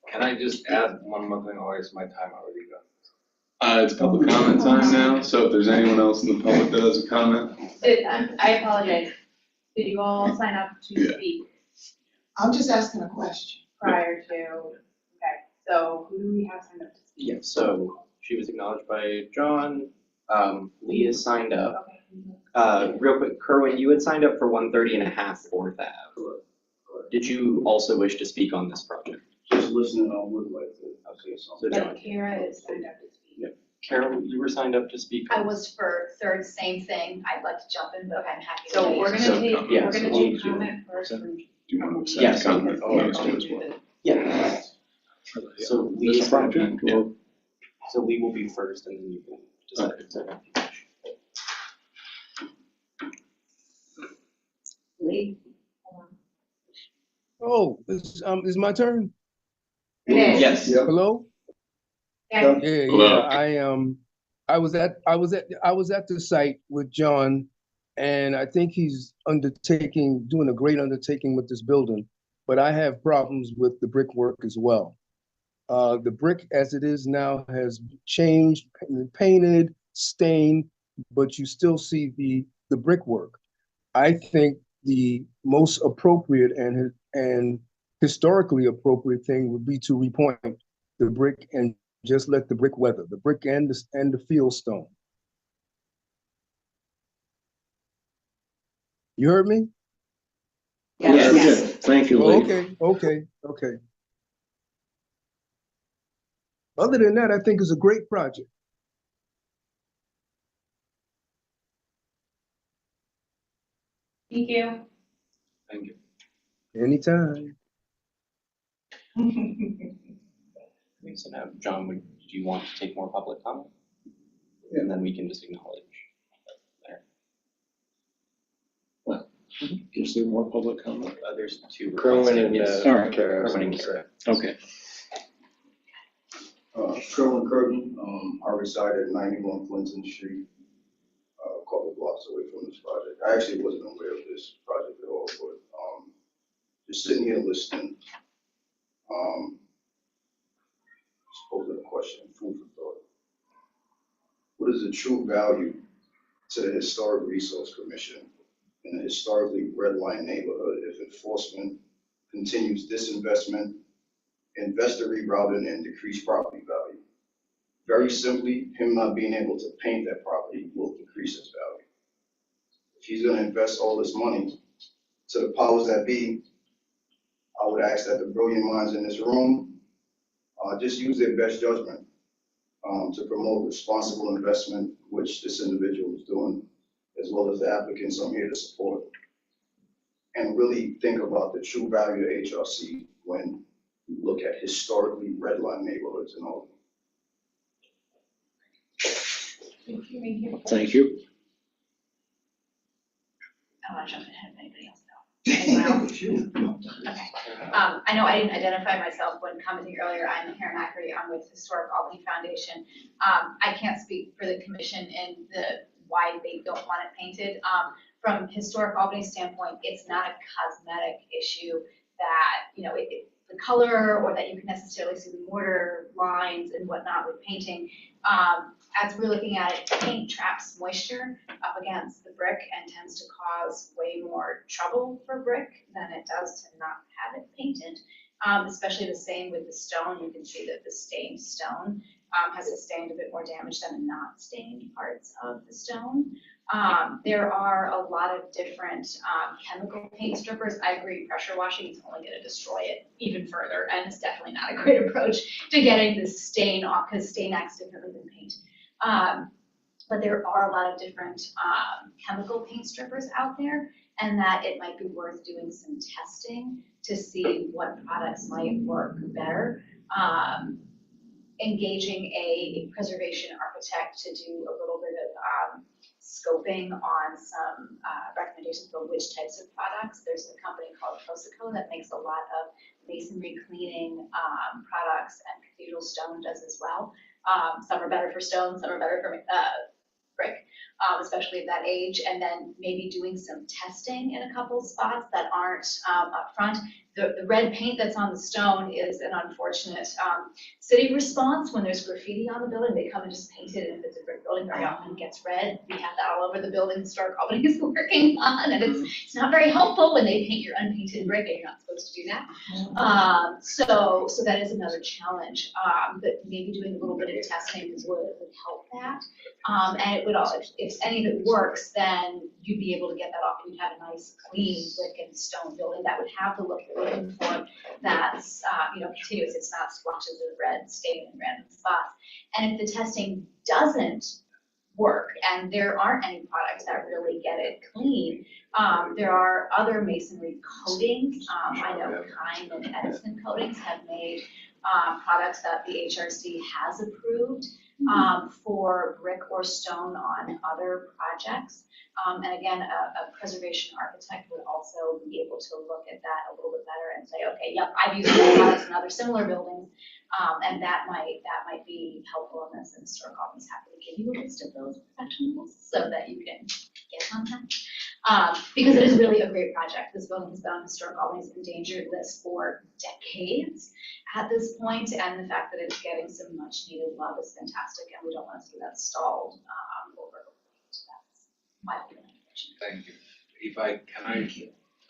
Can I just add one more thing, or is my time already gone? It's public comment time now, so if there's anyone else in the public that has a comment. I apologize. Did you all sign up to speak I'm just asking a question. prior to, okay, so who do we have signed up to speak? Yeah, so she was acknowledged by John, Lee is signed up. Okay. Real quick, Kerwin, you had signed up for 130.5 4th Ave. Did you also wish to speak on this project? Just listening, I would like to say something. So John, But Kara is signed up to speak. Carol, you were signed up to speak. I was for third, same thing. I'd like to jump in, but I'm happy to. So we're So, gonna take, yeah, we're gonna so take comment first from. Do you want to Yeah, accept so- comment on those two as well? Yeah. So Lee This is project, Yeah. or So Lee will be first, and then you can decide to. Lee? Oh, is my turn? It is. Yes. Hello? Yeah. Yeah, Hello. I was at the site with John, and I think he's doing a great undertaking with this building, but I have problems with the brickwork as well. The brick as it is now has changed, painted, stained, but you still see the brickwork. I think the most appropriate and historically appropriate thing would be to repoint the brick and just let the brick weather, the brick and the field stone. You heard me? yes, we Yes. did. Thank you, Lee. Okay. Other than that, I think it's a great project. Thank you. Thank you. Anytime. Okay, so now, John, do you want to take more public comment? And then we can just acknowledge there. Is there more public comment? There's two. Kerwin requested, and, yes. all right. Kerwin and Kara. Okay. Kerwin Curtin, I reside at 91 Clinton Street, a couple blocks away from this project. I actually wasn't aware of this project at all, but just sitting here listening, just posing a question, food for thought. What is the true value to the Historic Resource Commission in a historically redlined neighborhood if enforcement continues disinvestment, investor rerouting, and decreased property value? Very simply, him not being able to paint that property will decrease its value. If he's gonna invest all this money to the powers that be, I would ask that the brilliant minds in this room just use their best judgment to promote responsible investment, which this individual is doing, as well as the applicants I'm here to support. And really think about the true value of HRC when you look look at historically redlined neighborhoods in Albany. Thank you. I want to jump ahead if anybody else knows. Anyone else? Okay. I know I didn't identify myself when commenting earlier. I'm Karen Macri. I'm with Historic Albany Foundation. I can't speak for the commission and why they don't want it painted. From Historic Albany's standpoint, it's not a cosmetic issue that, the color or that you can necessarily see the mortar lines and whatnot with painting. As we're looking at it, paint traps moisture up against the brick and tends to cause way more trouble for brick than it does to not have it painted. Especially the same with the stone. You can see that the stained stone has sustained a bit more damage than the not stained parts of the stone. There are a lot of different chemical paint strippers. I agree, pressure washing is only going to destroy it even further, and it's definitely not a great approach to getting the stain off, because stain acts differently than paint. But there are a lot of different chemical paint strippers out there, and that it might be worth doing some testing to see what products might work better. Engaging a preservation architect to do a little bit of scoping on some recommendations for which types of products. There's a company called Cosico that makes a lot of masonry cleaning products, and Cathedral Stone does as well. Some are better for stone, some are better for brick, especially at that age, and then maybe doing some testing in a couple spots that aren't up front. The red paint that's on the stone is an unfortunate city response. When there's graffiti on the building, they come and just paint it, and if it's a brick building, very often it gets red. We have that all over the building Historic Albany is working on, and it's not very helpful when they paint your unpainted brick, and you're not supposed to do that. So that is another challenge, but maybe doing a little bit of testing would help that. And it would also, if any of it works, then you'd be able to get that off, and you'd have a nice, clean brick and stone building that would have the look you're looking for. That's continuous. It's not splotches of red stain in random spots. And if the testing doesn't work, and there aren't any products that really get it clean, there are other masonry coatings. I know Kine and Edison Coatings have made products that the HRC has approved for brick or stone on other projects. And again, a preservation architect would also be able to look at that a little bit better and say, okay, yep, I've used those products in other similar buildings, and that might be helpful in this. And Historic Albany's happy to give you a list of those professionals so that you can get contact. Because it is really a great project. This building has been on Historic Albany's endangered list for decades at this point, and the fact that it's getting some much needed love is fantastic, and we don't want to see that stalled over. That's my opinion. Thank you. If I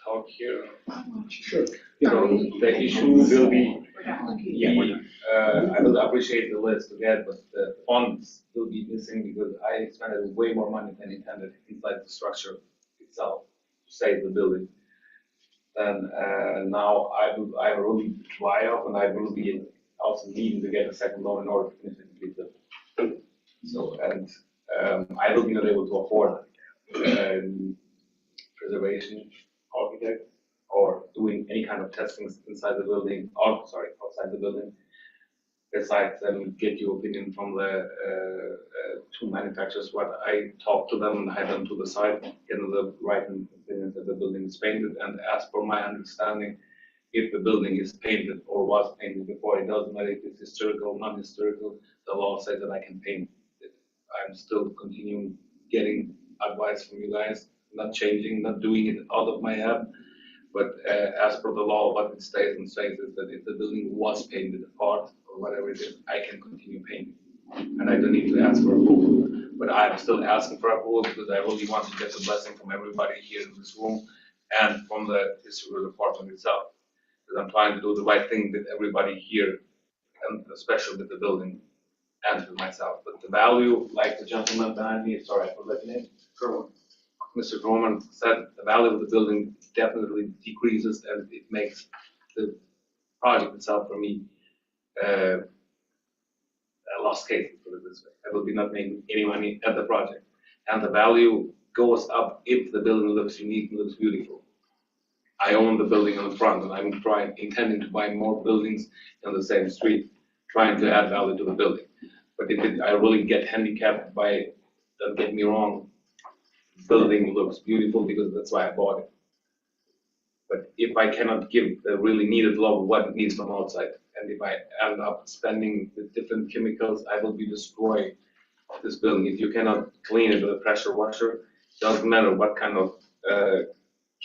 talk here? Sure. The issue will be, I will appreciate the list again, but the funds will be missing because I expended way more money than intended inside the structure itself to save the building. And now I will dry up, and I will be also needing to get a second loan in order to finish and complete the building. So, and I will be not able to afford preservation architect or doing any kind of testing inside the building, outside the building. Besides, get your opinion from the two manufacturers. What I talked to them and had them to the side, get the right opinion that the building is painted. And as per my understanding, if the building is painted or was painted before, it doesn't matter if it's historical, non-historical. The law says that I can paint it. I'm still continuing getting advice from you guys, not changing, not doing it out of my head. But as per the law, what it states and says is that if the building was painted apart or whatever it is, I can continue painting. And I don't need to ask for approval. But I'm still asking for approval because I really want to get the blessing from everybody here in this room and from the historical department itself. Because I'm trying to do the right thing with everybody here, and especially with the building and with myself. But the value, like the gentleman behind me, sorry, I forgot your name. Sure. Mr. Roman said, the value of the building definitely decreases, and it makes the project itself for me a lost case, put it this way. I will be not making any money at the project. And the value goes up if the building looks unique and looks beautiful. I own the building on the front, and I'm intending to buy more buildings on the same street, trying to add value to the building. But if I really get handicapped by, don't get me wrong, building looks beautiful because that's why I bought it. But if I cannot give the really needed love of what it needs from outside, and if I end up spending with different chemicals, I will be destroying this building. If you cannot clean it with a pressure washer, doesn't matter what kind of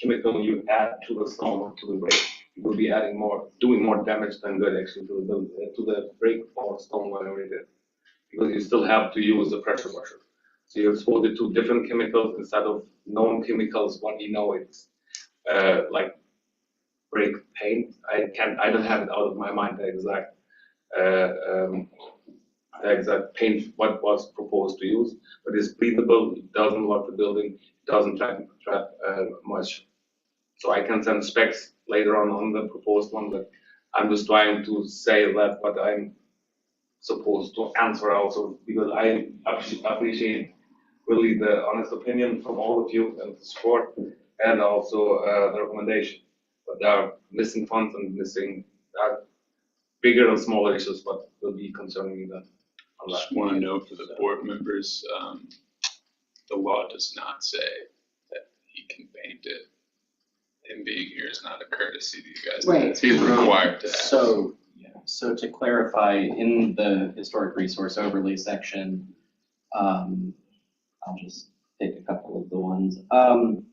chemical you add to the stone or to the brick, you will be doing more damage than good actually to the building, to the brick or stone, whatever it is, because you still have to use a pressure washer. So you expose it to different chemicals instead of known chemicals. What we know it's like brick paint. I don't have it out of my mind the exact paint what was proposed to use, but it's breathable. It doesn't lock the building. It doesn't trap much. So I can send specs later on the proposed one, but I'm just trying to say that what I'm supposed to answer also, because I appreciate really the honest opinion from all of you and the support, and also the recommendation. But there are missing funds and missing bigger and smaller issues, but will be concerning me then. Just want to note for the board members, the law does not say that he can paint it. Him being here is not a courtesy to you guys. Right. He's required to. So to clarify, in the historic resource overlay section, I'll just pick a couple of the ones.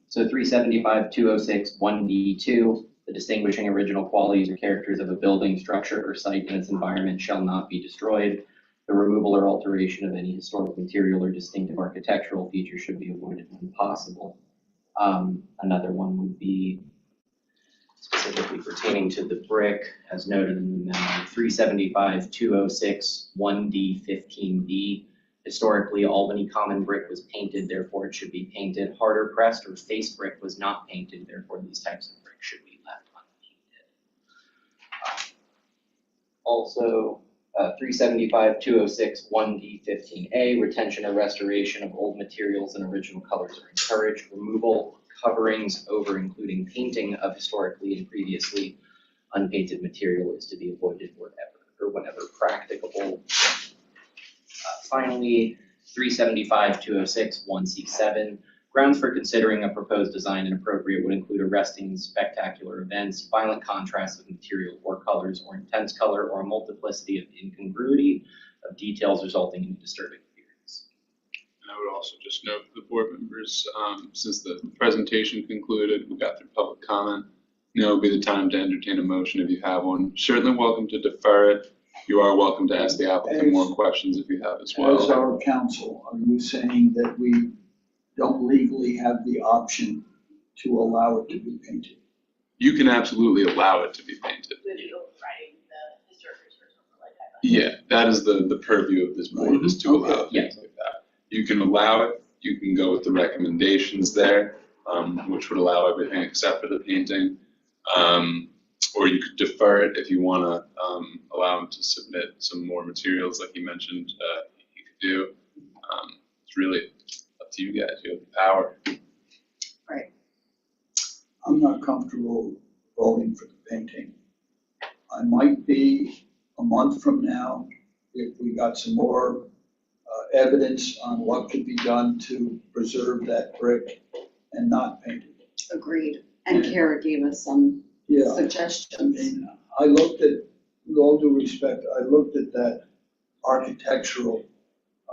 So 375-206 1D2, the distinguishing original qualities or characters of a building, structure, or site in its environment shall not be destroyed. The removal or alteration of any historic material or distinctive architectural feature should be avoided when possible. Another one would be specifically pertaining to the brick, as noted in the memo, 375-206 1D15B. Historically, Albany common brick was painted, therefore it should be painted. Harder pressed or face brick was not painted, therefore these types of bricks should be left unpainted. Also, 375-206 1D15A, retention or restoration of old materials and original colors are encouraged. Removal, coverings over including painting of historically and previously unpainted material is to be avoided whenever practicable. Finally, 375-206 1C7, grounds for considering a proposed design inappropriate would include arresting spectacular events, violent contrast of material or colors, or intense color, or a multiplicity of incongruity of details resulting in disturbing appearance. And I would also just note for the board members, since the presentation concluded, we got through public comment, now would be the time to entertain a motion if you have one. Certainly welcome to defer it. You are welcome to ask the applicant more questions if you have as well. As our counsel, are you saying that we don't legally have the option to allow it to be painted? You can absolutely allow it to be painted. With the overriding the historic resource overlay type of. Yeah, that is the purview of this board, is to allow things like that. You can allow it, you can go with the recommendations there, which would allow everything except for the painting. Or you could defer it if you want to allow him to submit some more materials like you mentioned he could do. It's really up to you guys, you have the power. Right. I'm not comfortable voting for the painting. I might be a month from now if we got some more evidence on what could be done to preserve that brick and not paint it. Agreed. And Kara gave us some Yeah. suggestions. I mean, I looked at, with all due respect, I looked at that architectural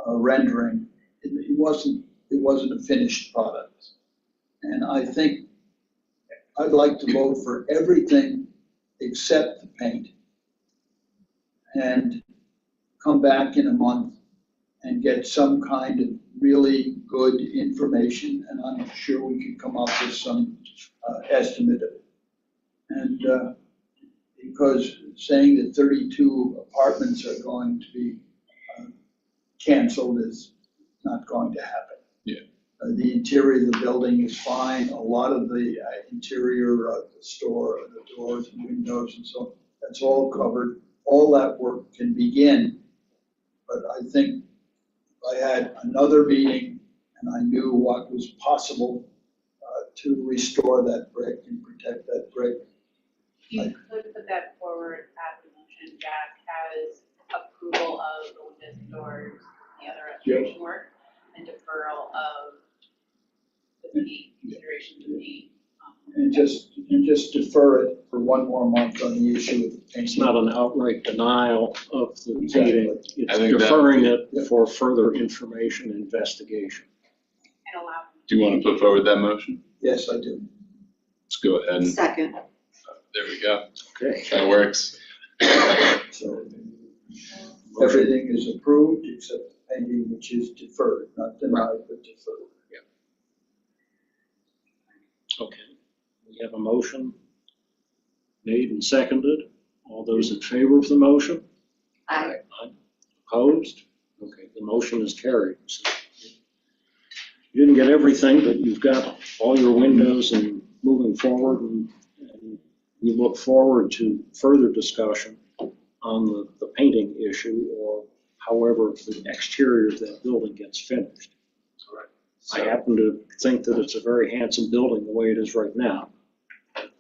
rendering. It wasn't a finished product. And I think I'd like to vote for everything except the paint. And come back in a month and get some kind of really good information. And I'm sure we could come up with some estimate of it. And because saying that 32 apartments are going to be canceled is not going to happen. Yeah. The interior of the building is fine. A lot of the interior of the store, the doors and windows and so on, that's all covered. All that work can begin. But I think if I had another meeting and I knew what was possible to restore that brick and protect that brick. You could put that forward as a motion, Jack, as approval of the windows and doors, the other restoration work, and deferral of the paint, consideration of the paint. And just defer it for one more month on the issue of the painting. It's not an outright denial of the Exactly. meeting. I It's think that- deferring it for further information and investigation. And allow. Do you want to put forward that motion? Yes, I do. Let's go ahead and, Second. there we go. Okay. That works. So everything is approved except the painting, which is deferred, not denied, but deferred. Okay. We have a motion made and seconded. All those in favor of the motion? Aye. Opposed? Okay, the motion is carried. So you didn't get everything, but you've got all your windows and moving forward, and we look forward to further discussion on the painting issue, or however the exterior of that building gets finished. I happen to think that it's a very handsome building the way it is right now. But,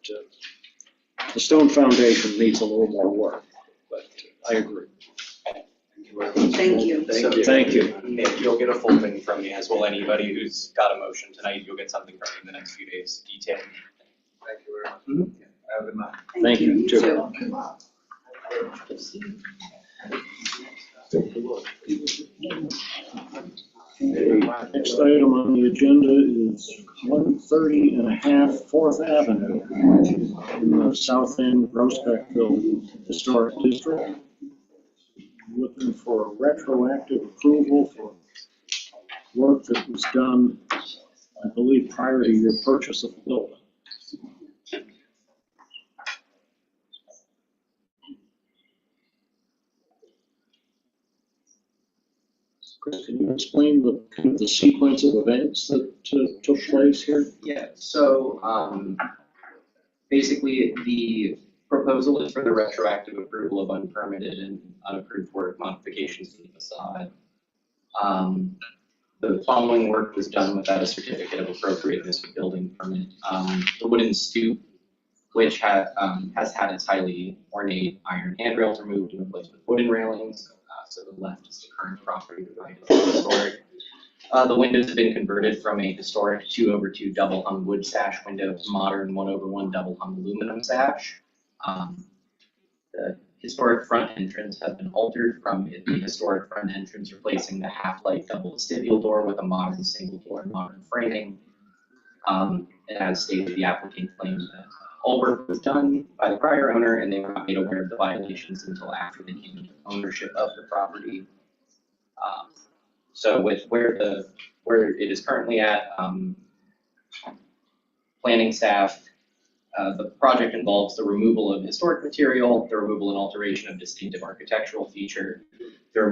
the stone foundation needs a little more work, but I agree. Thank you. Thank you. Nick, you'll get a full thing from me, as will anybody who's got a motion tonight. You'll get something from me in the next few days detailing. Thank you very much. Have a good night. Thank you, You too. Next item on the agenda is 130 and a half 4th Avenue in the South End, Groesbeckville Historic District. Looking for a retroactive approval for work that was done, I believe, prior to your purchase of the building. Chris, can you explain the sequence of events that took place here? Yeah, so, basically, the proposal is for the retroactive approval of unpermitted and unapproved work modifications to the facade. The following work was done without a certificate of appropriateness for building permit. The wooden stoop, which has had its highly ornate iron handrails removed and replaced with wooden railings. So the left is the current property, the right is the historic. The windows have been converted from a historic 2/2 double hung wood sash window to modern 1/1 double hung aluminum sash. The historic front entrance has been altered from the historic front entrance, replacing the half-light double vestibule door with a modern single door and modern framing. And as stated, the applicant claimed that all work was done by the prior owner and they were not made aware of the violations until after they came into ownership of the property. So with where it is currently at, planning staff, the project involves the removal of historic material, the removal and alteration of distinctive architectural feature, the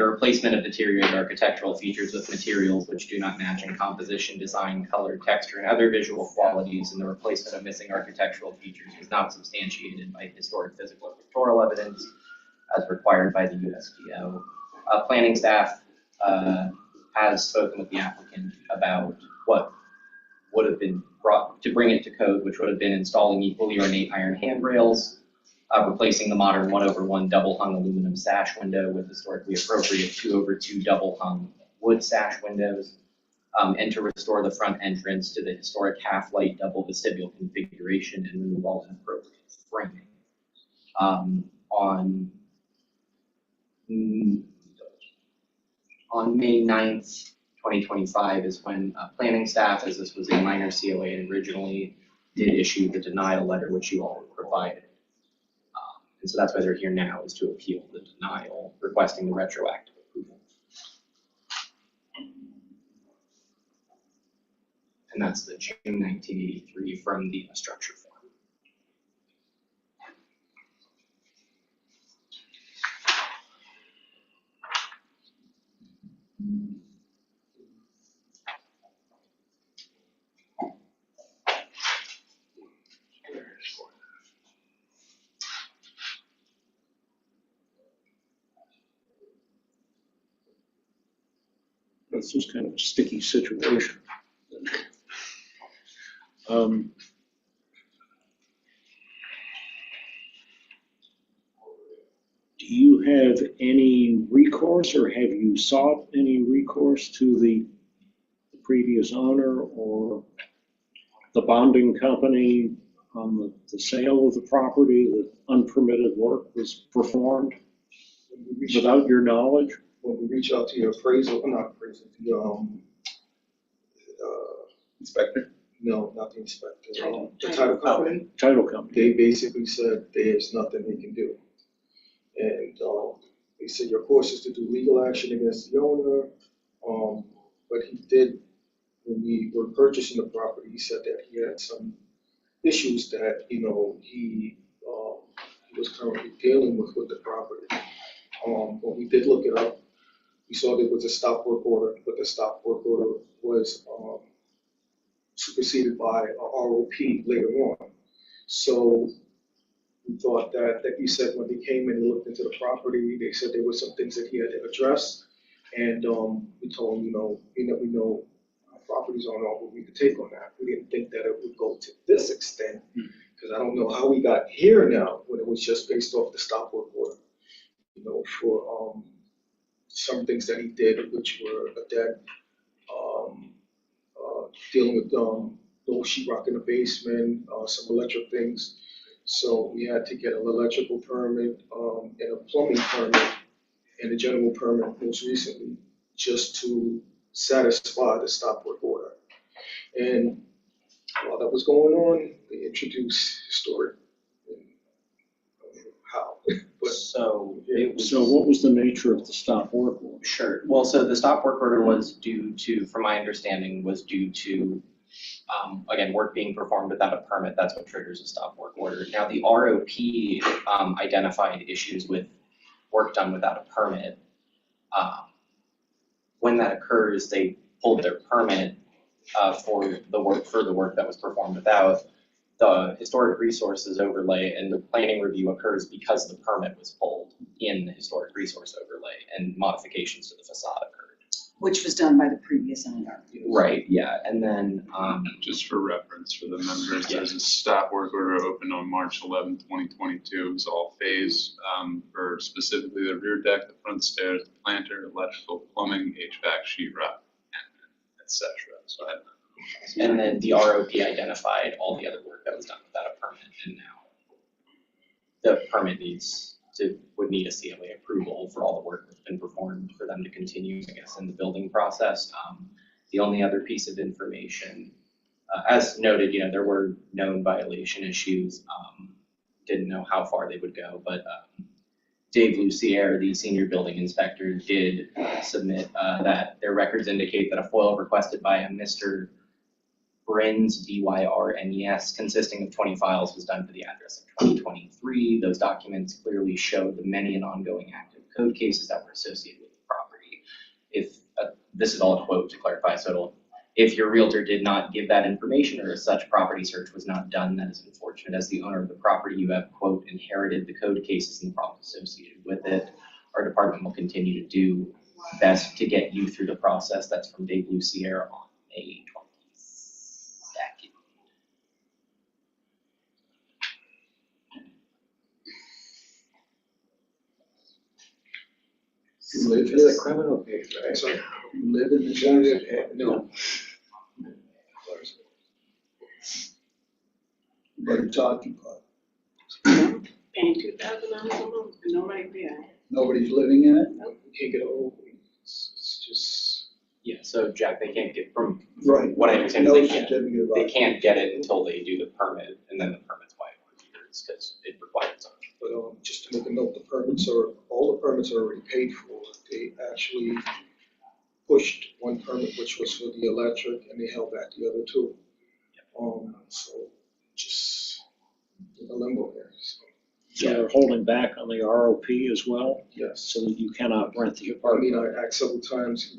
replacement of deteriorated architectural features with materials which do not match in composition, design, color, texture, and other visual qualities, and the replacement of missing architectural features is not substantiated by historic physical or pictorial evidence as required by the USPO. Planning staff has spoken with the applicant about what would have been brought to bring it to code, which would have been installing equally ornate iron handrails, replacing the modern 1/1 double hung aluminum sash window with historically appropriate 2/2 double hung wood sash windows, and to restore the front entrance to the historic half-light double vestibule configuration and remove all inappropriate framing. On May 9th, 2025 is when planning staff, as this was a minor COA and originally, did issue the denial letter which you all provided. And so that's why they're here now, is to appeal the denial, requesting the retroactive approval. And that's the June 1983 from the structure form. It's just kind of a sticky situation. Do you have any recourse, or have you sought any recourse to the previous owner or the bonding company on the sale of the property that unpermitted work was performed without your knowledge? When we reach out to your appraisal, not appraisal, the, Inspector? no, not the inspector, Title. the title company, Title company. they basically said there's nothing they can do. And, they said your course is to do legal action against the owner, but he did, when we were purchasing the property, he said that he had some issues that, he was currently dealing with the property. But we did look it up. We saw there was a stop work order, but the stop work order was, superseded by a ROP later on. So we thought that, like you said, when they came and looked into the property, they said there were some things that he had to address. And, we told him, we know our properties aren't all what we could take on that. We didn't think that it would go to this extent, because I don't know how we got here now when it was just based off the stop work order. For some things that he did, which were a dead, dealing with no sheetrock in the basement, some electric things. So we had to get an electrical permit, and a plumbing permit, and a general permit most recently, just to satisfy the stop work order. And while that was going on, they introduced historic. How? But So what was the nature of the stop work order? Sure. Well, so the stop work order was due to, from my understanding, was due to, again, work being performed without a permit. That's what triggers a stop work order. Now, the ROP identified issues with work done without a permit. When that occurs, they pulled their permit for the work that was performed without. The historic resources overlay and the planning review occurs because the permit was pulled in the historic resource overlay and modifications to the facade occurred. Which was done by the previous owner. Right, yeah, and then, Just for reference for the members, there's a stop work order opened on March 11, 2022. It was all phase for specifically the rear deck, the front stairs, the planter, electrical, plumbing, HVAC, sheetrock, and et cetera. So and then the ROP identified all the other work that was done without a permit, and now the permit would need a COA approval for all the work that's been performed for them to continue, I guess, in the building process. The only other piece of information, as noted, there were known violation issues. Didn't know how far they would go, but Dave Lucier, the senior building inspector, did submit that their records indicate that a FOIL requested by a Mr. Brins, BYRNES, consisting of 20 files was done for the address of 2023. Those documents clearly showed the many and ongoing active code cases that were associated with the property. If this is all a quote to clarify, so if your realtor did not give that information or as such property search was not done, that is unfortunate. As the owner of the property, you have, quote, inherited the code cases and the problems associated with it. Our department will continue to do best to get you through the process. That's from Dave Lucier on May 22nd. you live in the criminal case, right? So you live in the area, no. What are you talking about? Paying $2,000 a month and nobody there. Nobody's living in it? We can't get a hold of it. It's just. Yeah, so Jack, they can't get from Right. what I understand, No is they certificate of they can't get it until they do the permit, and then the permit's why it years because it requires. But just to make a note, all the permits are already paid for. They actually pushed one permit, which was for the electric, and they held back the other two. So just in a limbo there. So they're holding back on the ROP as well, Yes. so that you cannot rent the I apartment. mean, I asked several times, if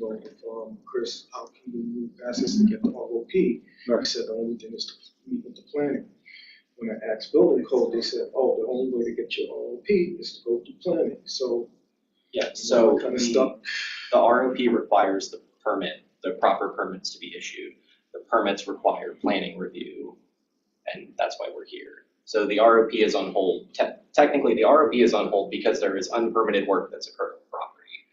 Chris, how can we move past this to get the ROP? He said the only thing is to meet with the planning. When I asked building code, they said, oh, the only way to get your ROP is to go through planning. So Yeah, so kind of stuck. the ROP requires the proper permits to be issued. The permits require planning review and that's why we're here. So the ROP is on hold. Technically, the ROP is on hold because there is unpermitted work that's occurred on the property.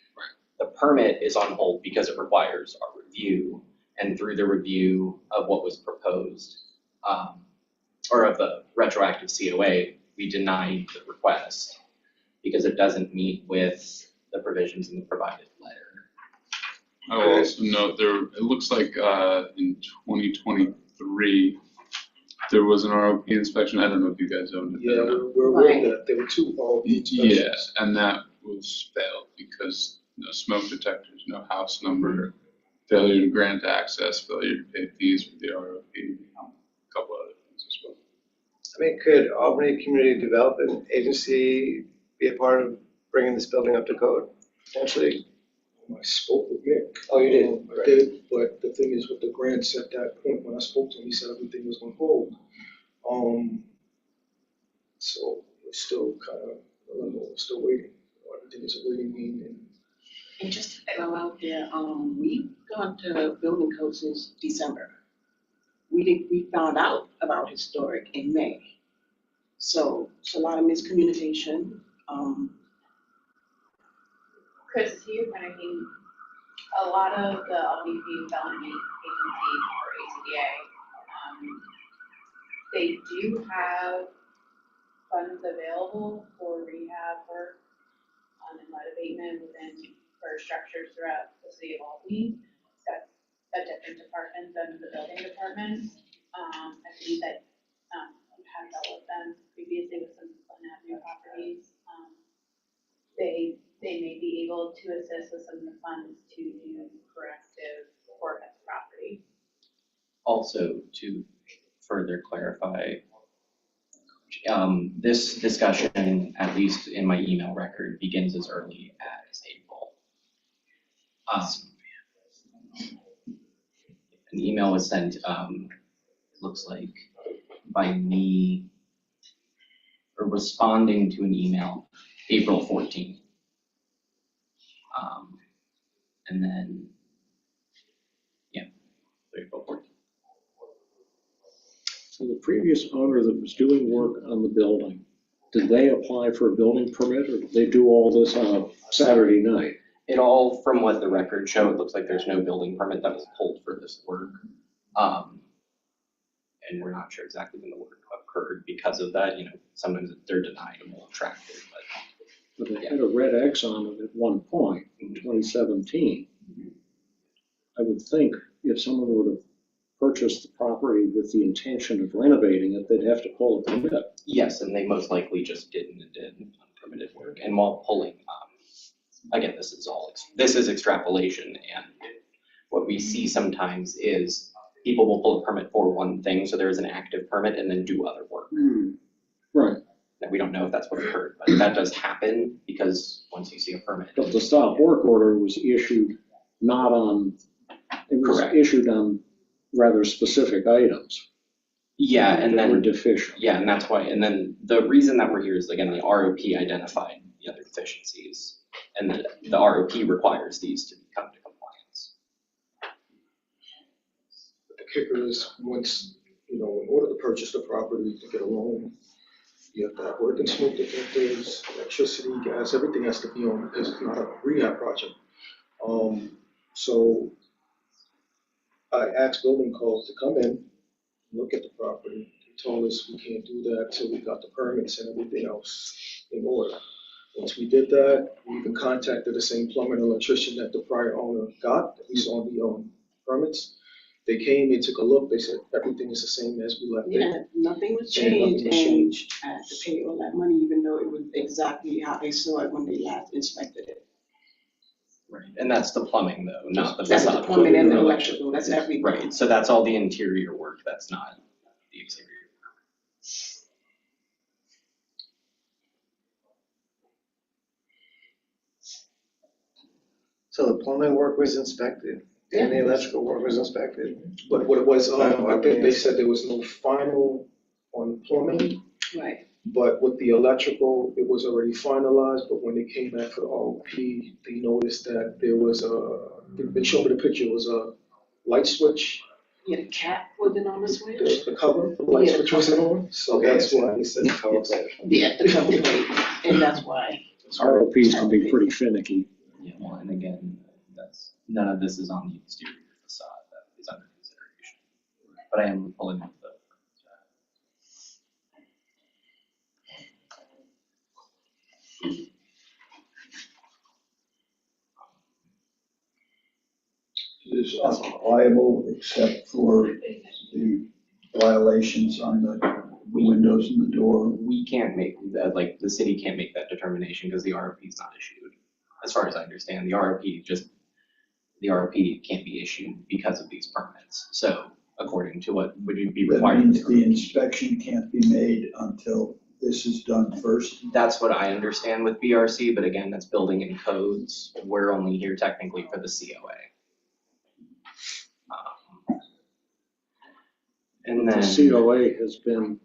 The permit is on hold because it requires our review, and through the review of what was proposed, or of the retroactive COA, we denied the request because it doesn't meet with the provisions in the provided letter. I will also note it looks like in 2023, there was an ROP inspection. I don't know if you guys owned it. Yeah, we're aware that there were 2 ROP inspections. Yeah, and that was failed because no smoke detectors, no house number, failure to grant access, failure to pay fees for the ROP, a couple other things as well. I mean, could Albany Community Development Agency be a part of bringing this building up to code, potentially? I spoke with Mick. Oh, you did? I did, but the thing is with the grants at that point, when I spoke to him, he said everything was on hold. So we're still kind of, I don't know, we're still waiting. Everything is a waiting game. And just to throw out there, we've gone to building code since December. We found out about historic in May. So it's a lot of miscommunication. Chris, to your point, I mean, a lot of the Albany Development Agency or ACDA, they do have funds available for rehab work and lead abatement within for structures throughout the city of Albany. That's a different department than the building department. I believe that we've had dealt with them previously with some Glen Avenue properties. They may be able to assist with some of the funds to do corrective work at the property. Also, to further clarify, this discussion, at least in my email record, begins as early as April. An email was sent, it looks like, by me, or responding to an email, April 14th. And then, yeah, April 14th. So the previous owner that was doing work on the building, did they apply for a building permit or did they do all this on a Saturday night? It all, from what the records show, it looks like there's no building permit that was pulled for this work. And we're not sure exactly when the work occurred because of that. You know, sometimes they're denied a more attractive, But they had a red X on it at one point in 2017. I would think if someone were to purchase the property with the intention of renovating it, they'd have to pull a permit. yes, and they most likely just did unpermitted work. And while pulling, again, this is extrapolation, and what we see sometimes is people will pull a permit for one thing, so there is an active permit, and then do other work. Right. And we don't know if that's what occurred, but that does happen because once you see a permit. But the stop work order was issued not on, it was Correct. issued on rather specific items. Yeah, and that were then, deficient. yeah, and that's why, and then the reason that we're here is, again, the ROP identified the other deficiencies, and the ROP requires these to come to compliance. But the kicker is once, in order to purchase the property, to get a loan, you have to have working smoke detectors, electricity, gas, everything has to be on because it's not a rehab project. So I asked building code to come in, look at the property. He told us we can't do that till we got the permits and everything else in order. Once we did that, we even contacted the same plumber and electrician that the prior owner got, that we saw the permits. They came, they took a look, they said everything is the same as we left it. Yeah, nothing was And nothing changed, was and changed. I had to pay all that money, even though it was exactly how they saw it when they last inspected it. Right, and that's the plumbing though, not the That's the facade. plumbing and the electrical, that's everything. Right, so that's all the interior work, that's not the exterior. So the plumbing work was inspected and the electrical work was inspected? But what it was, I think they said there was no final on plumbing. Right. But with the electrical, it was already finalized, but when they came back for the ROP, they noticed that there was they showed me the picture, it was a light switch You had a cat living on the switch? The cover, the light Yeah. switch wasn't on, so Okay, that's so why he said the cover. Yeah, the cover plate, and that's why. ROPs can be pretty finicky. Yeah, well, and again, none of this is on the exterior facade that is under consideration. But I am pulling up the. Is liable except for the violations on the windows and the door. We can't make that, like, the city can't make that determination because the RFP is not issued. As far as I understand, the RFP can't be issued because of these permits. So according to what would you be That required to means do? the inspection can't be made until this is done first. That's what I understand with BRC, but again, that's building and codes. We're only here technically for the COA. And then, The COA has been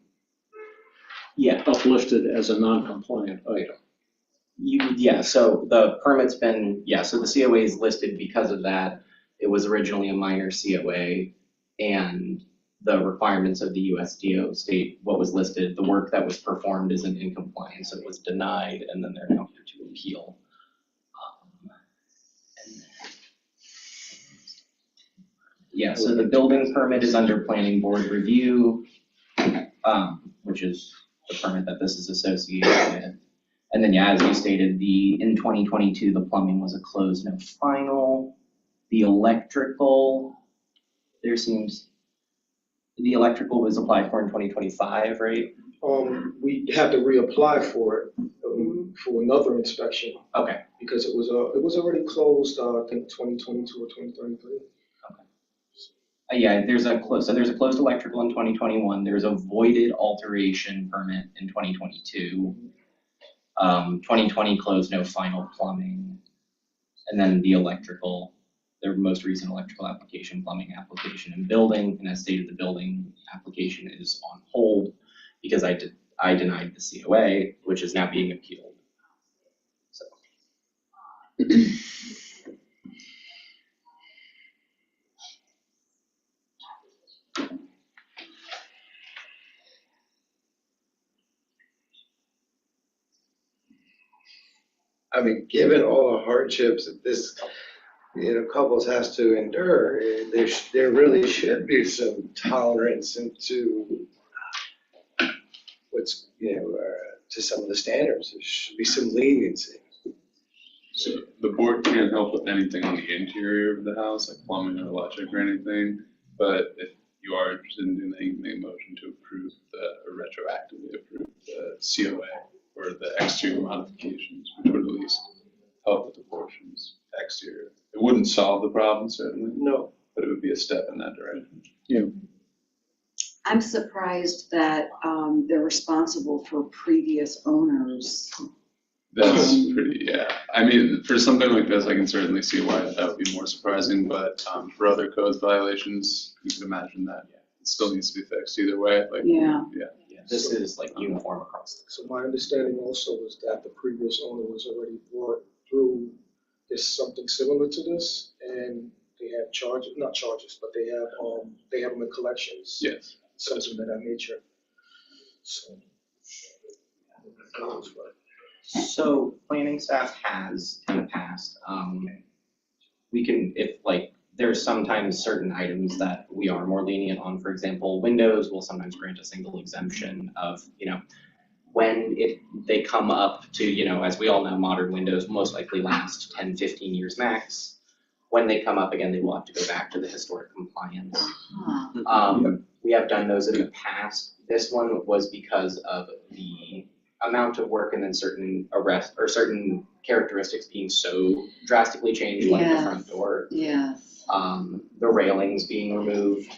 yeah, uplifted as a non-compliant item. so the permit's been, so the COA is listed because of that. It was originally a minor COA, and the requirements of the USDO state what was listed, the work that was performed isn't in compliance, so it was denied, and then they're now here to appeal. So the building permit is under planning board review, which is the permit that this is associated with. And then, as you stated, in 2022, the plumbing was a closed, no final. The electrical, the electrical was applied for in 2025, right? We had to reapply for it, for another inspection, Okay, because it was already closed, I think 2022 or 2023. there's a closed electrical in 2021. There's a voided alteration permit in 2022. 2020 closed, no final plumbing. And then the electrical, their most recent electrical application, plumbing application, and building. And as stated, the building application is on hold because I denied the COA, which is now being appealed. So. I mean, given all the hardships that this, couples has to endure, there really should be some tolerance into what's, to some of the standards. There should be some leniency. So the board can't help with anything on the interior of the house, like plumbing or electric or anything, but if you are interested in doing anything, make a motion to approve or retroactively approve the COA or the exterior modifications, which would at least help with the portions exterior. It wouldn't solve the problem, certainly. No. But it would be a step in that direction. Yeah. I'm surprised that they're responsible for previous owners. That's pretty, I mean, for something like this, I can certainly see why that would be more surprising, but for other codes violations, you can imagine that it still needs to be fixed either way. This is like uniform across. So my understanding also was that the previous owner was already brought through something similar to this, and they have not charges, but they have them in collections. Yes. Something of that nature. So. So planning staff has in the past, we can, there's sometimes certain items that we are more lenient on. For example, windows will sometimes grant a single exemption of, when they come up to, as we all know, modern windows most likely last 10, 15 years max. When they come up again, they will have to go back to the historic compliance. We have done those in the past. This one was because of the amount of work and then certain certain characteristics being so drastically changed, like the front door. Yes. The railings being removed.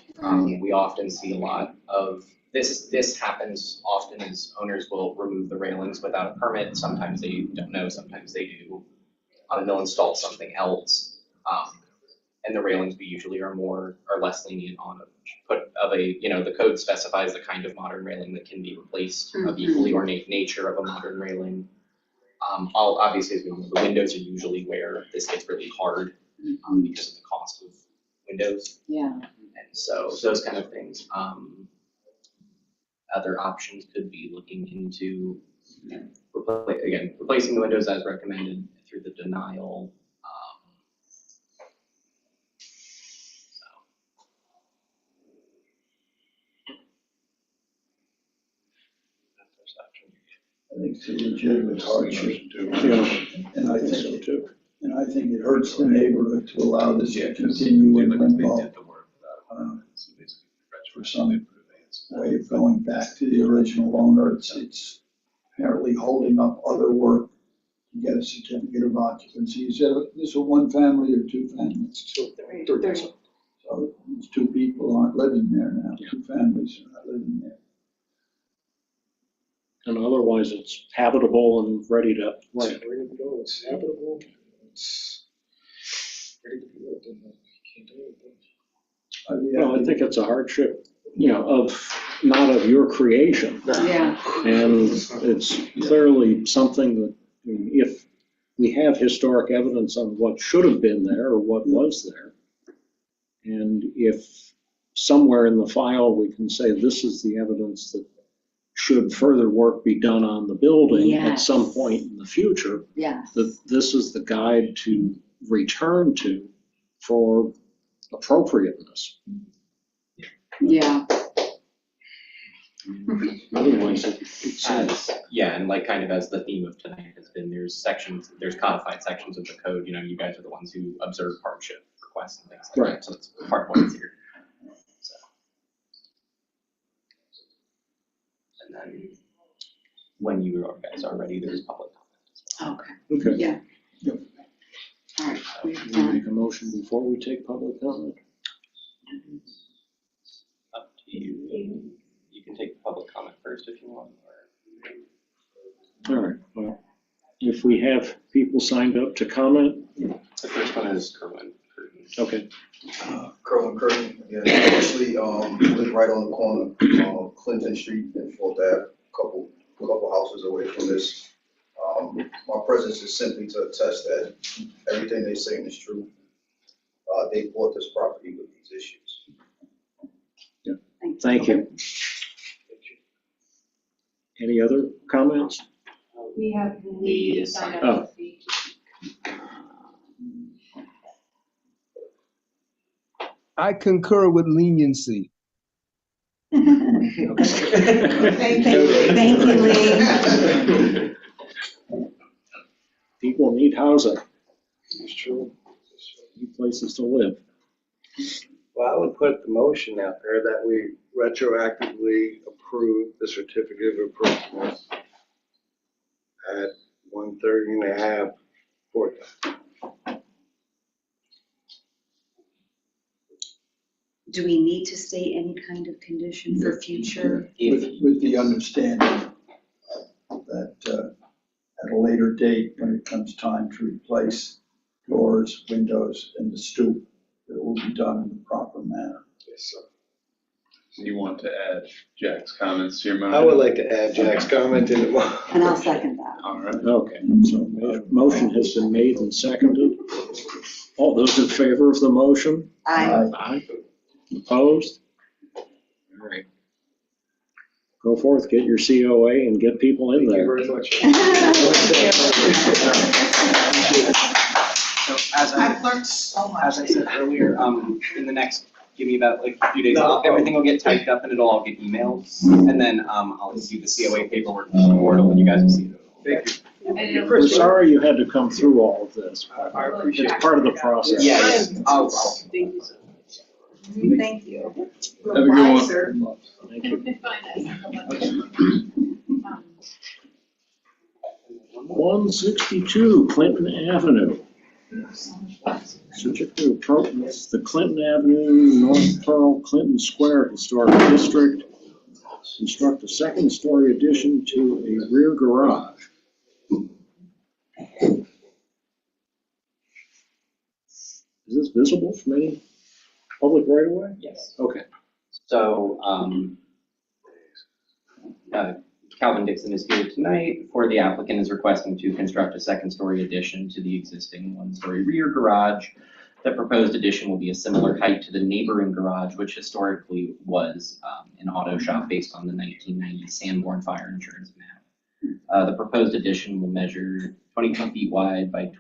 We often see a lot of this happens often as owners will remove the railings without a permit. Sometimes they don't know, sometimes they do. They'll install something else. And the railings we usually are less lenient on. The code specifies the kind of modern railing that can be replaced, of equally ornate nature of a modern railing. Obviously, as we know, the windows are usually where this gets really hard because of the cost of windows. Yeah. And so those kind of things. Other options could be looking into, replacing the windows as recommended through the denial. I think it's a legitimate hardship, and I think so too. And I think it hurts the neighborhood to allow this to continue in limbo for some way of going back to the original owner. It's apparently holding up other work to get a certificate of occupancy. Is this a one family or two families? So these two people aren't living there now. Two families are not living there. And otherwise it's habitable and ready to. Ready to go, it's habitable, it's ready to be lived in, can't do anything. Well, I think it's a hardship, not of your creation. Yeah. And it's clearly something that, if we have historic evidence on what should have been there or what was there, and if somewhere in the file we can say this is the evidence that should further work be done on the building at some point in the future, that this is the guide to return to for appropriateness. Yeah. Otherwise, it's and like kind of as the theme of tonight has been, there's codified sections of the code, you guys are the ones who observe hardship requests and things like that, so it's part of what's here. So. And then when you guys are ready, there's public comment. Okay. Okay. Yeah. Yep. All right. Can we make a motion before we take public comment? Up to you. You can take public comment first if you want. All right. Well, if we have people signed up to comment. The first one is Kerwin. Okay. Kerwin Curtin, actually, live right on the corner of Clinton Street and Fourth Ave, couple houses away from this. My presence is simply to attest that everything they're saying is true. They bought this property with these issues. Yeah. Thank you. Any other comments? We have Lee signed up to speak. I concur with leniency. Thank you. Thank you, Lee. People need housing. It's true. Need places to live. Well, I would put the motion out there that we retroactively approve the certificate of approval at 130.5 Fourth. Do we need to state any kind of condition for future? With the understanding that at a later date, when it comes time to replace doors, windows, and the stoop, it will be done in the proper manner. Yes, sir. You want to add Jack's comments to your motion? I would like to add Jack's comment in the motion. And I'll second that. All right. Okay, so motion has been made and seconded. All those in favor of the motion? Aye. Aye. Opposed? All right. Go forth, get your COA and get people in there. Thank you very much. So I've learned so much. as I said earlier, in the next, give me about like a few days, everything will get typed up and it'll all get emailed. And then I'll see the COA paperwork in the portal and you guys will see it. Thank you. We're sorry you had to come through all of this. I appreciate it. It's part of the process. Yeah, I'll Thank you so much. Thank you. Have a good one. Sir. Thank you. 162 Clinton Avenue. Certificate of appropriateness, the Clinton Avenue, North Pearl, Clinton Square Historic District. Construct a second-story addition to a rear garage. Is this visible from any public right of way? Yes. Okay. So, Calvin Dixon is here tonight, for the applicant is requesting to construct a second-story addition to the existing one-story rear garage. The proposed addition will be a similar height to the neighboring garage, which historically was an auto shop based on the 1990 Sanborn fire insurance map. The proposed addition will measure 22 feet wide by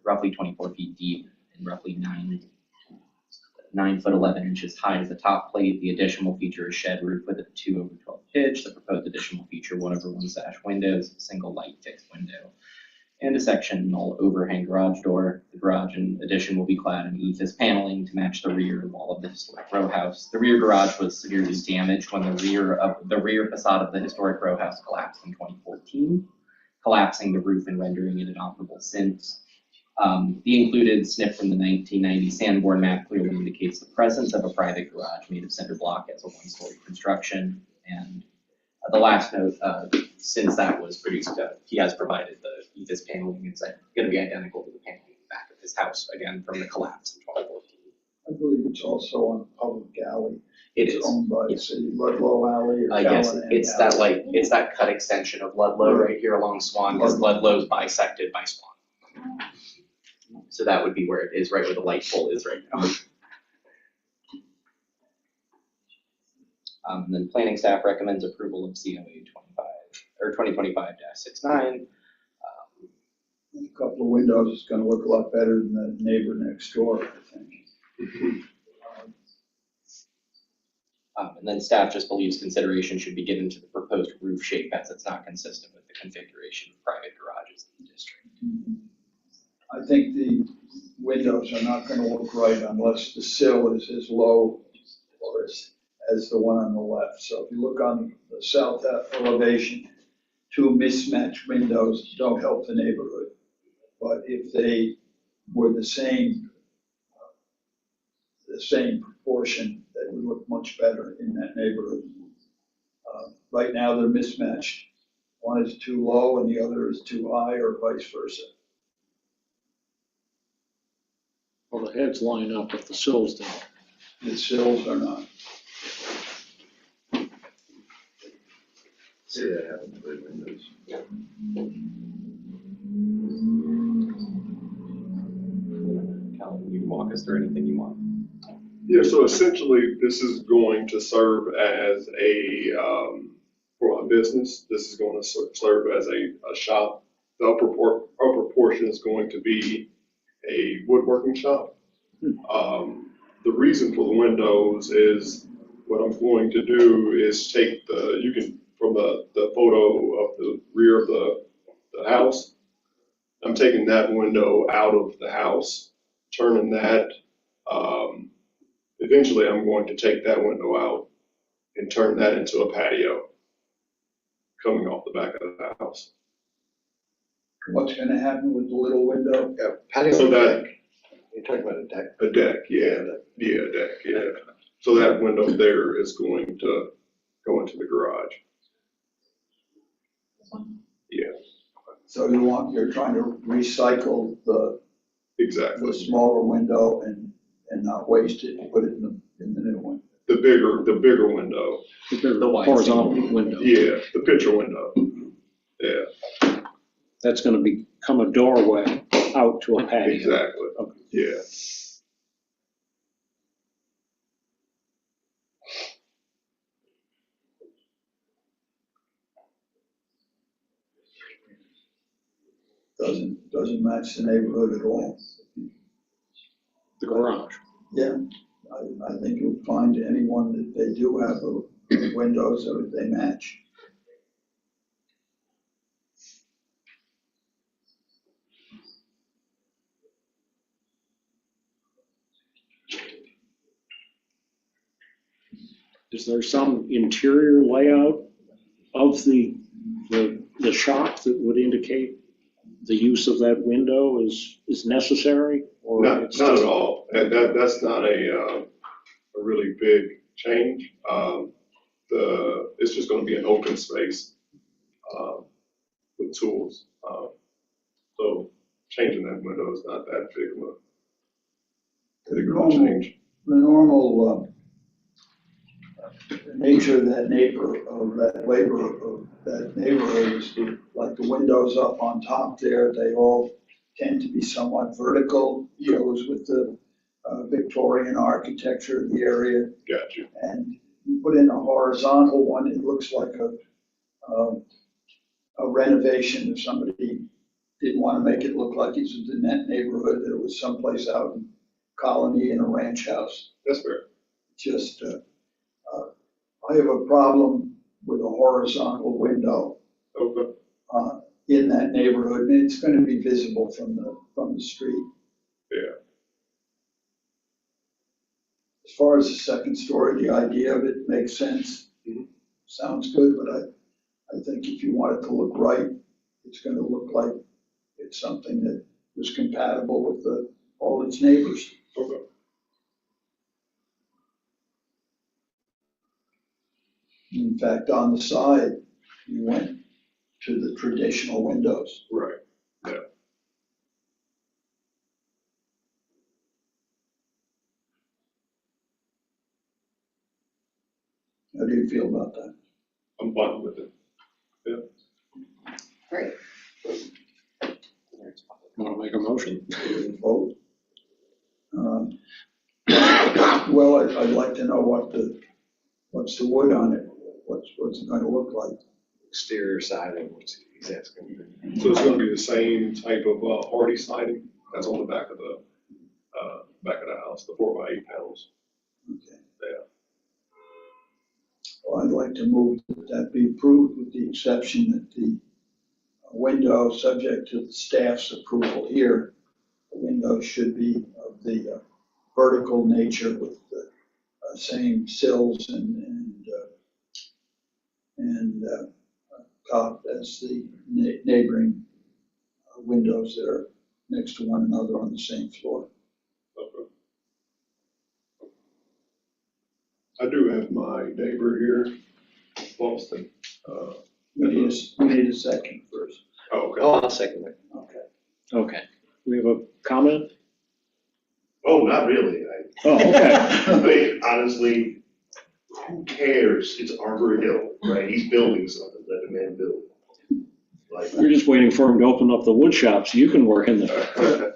roughly 24 feet deep, and roughly 9 foot 11 inches high as the top plate. The addition will feature a shed roof with a 2/12 pitch. The proposed addition will feature 1/1 sash windows, a single light fixed window, and a sectional overhang garage door. The garage and addition will be clad in ethos paneling to match the rear wall of the historic row house. The rear garage was severely damaged when the rear facade of the historic row house collapsed in 2014, collapsing the roof and rendering it inoperable since. The included snip from the 1990 Sanborn map clearly indicates the presence of a private garage made of cinder block as a one-story construction. And the last note, since that was produced, he has provided the ethos paneling. It's going to be identical to the paneling in the back of his house, again, from the collapse in 2014. I believe it's also on a public alley. It is. It's owned by the city, Ludlow Alley or Yes, Callahan it's Alley. it's that cut extension of Ludlow right here along Swan, because Ludlow's bisected by Swan. So that would be where it is, right where the light pole is right now. And then planning staff recommends approval of COA 2025-69. A couple of windows is gonna look a lot better than the neighbor next door, I think. And then staff just believes consideration should be given to the proposed roof shape as it's not consistent with the configuration of private garages in the district. I think the windows are not gonna look right unless the sill is as low or as the one on the left. So if you look on the south elevation, two mismatched windows don't help the neighborhood. But if they were the same proportion, they would look much better in that neighborhood. Right now, they're mismatched. One is too low and the other is too high, or vice versa. Well, the heads line up if the sills don't. The sills are not. See that happen to the windows. Calvin, you can walk us through anything you want. Yeah, so essentially, this is going to serve as for a business, this is going to serve as a shop. The upper portion is going to be a woodworking shop. The reason for the windows is what I'm going to do is take from the photo of the rear of the house, I'm taking that window out of the house, turning that, eventually I'm going to take that window out and turn that into a patio coming off the back of the house. What's gonna happen with the little window? Yeah, patio So deck. You're talking about a deck? A deck, yeah, a deck, yeah. So that window there is going to go into the garage. Yeah. So you're trying to recycle Exactly. the smaller window and not waste it, and put it in the new one. The bigger window. The horizontal window. Yeah, the picture window. Yeah. That's gonna become a doorway out to a patio. Exactly. Okay. Yeah. Doesn't match the neighborhood at all. The garage. Yeah, I think you'll find anyone that they do have windows that they match. Is there some interior layout of the shop that would indicate the use of that window is necessary? Or Not it's at just- all. That's not a really big change. It's just gonna be an open space with tools. So changing that window is not that big of a change. The normal nature of that neighborhood is like the windows up on top there, they all tend to be somewhat vertical, goes with the Victorian architecture of the area. Gotcha. And you put in a horizontal one, it looks like a renovation. If somebody didn't want to make it look like it was in that neighborhood, that it was someplace out in Colony in a ranch house. That's fair. Just, I have a problem with a horizontal window Okay. in that neighborhood, and it's going to be visible from the street. Yeah. As far as the second story, the idea of it makes sense. Sounds good, but I think if you want it to look right, it's going to look like it's something that was compatible with all its neighbors. Okay. In fact, on the side, you went to the traditional windows. Right. Yeah. How do you feel about that? I'm fine with it. Yeah. Great. Want to make a motion? Vote. Well, I'd like to know what's the wood on it? What's it going to look like? Exterior siding, what's he's asking. So it's gonna be the same type of hardy siding that's on the back of the house, the 4x8 panels. Okay. Yeah. Well, I'd like to move that be approved with the exception that the window, subject to the staff's approval here, the window should be of the vertical nature with the same sills and top as the neighboring windows that are next to one another on the same floor. Okay. I do have my neighbor here, Boston. We need a second first. Oh, okay. I'll second it. Okay. Okay. We have a comment? Oh, not really. Oh, okay. I mean, honestly, who cares? It's Arbor Hill, right? He's building something, let the man build. Like, You're just waiting for him to open up the wood shop so you can work in there.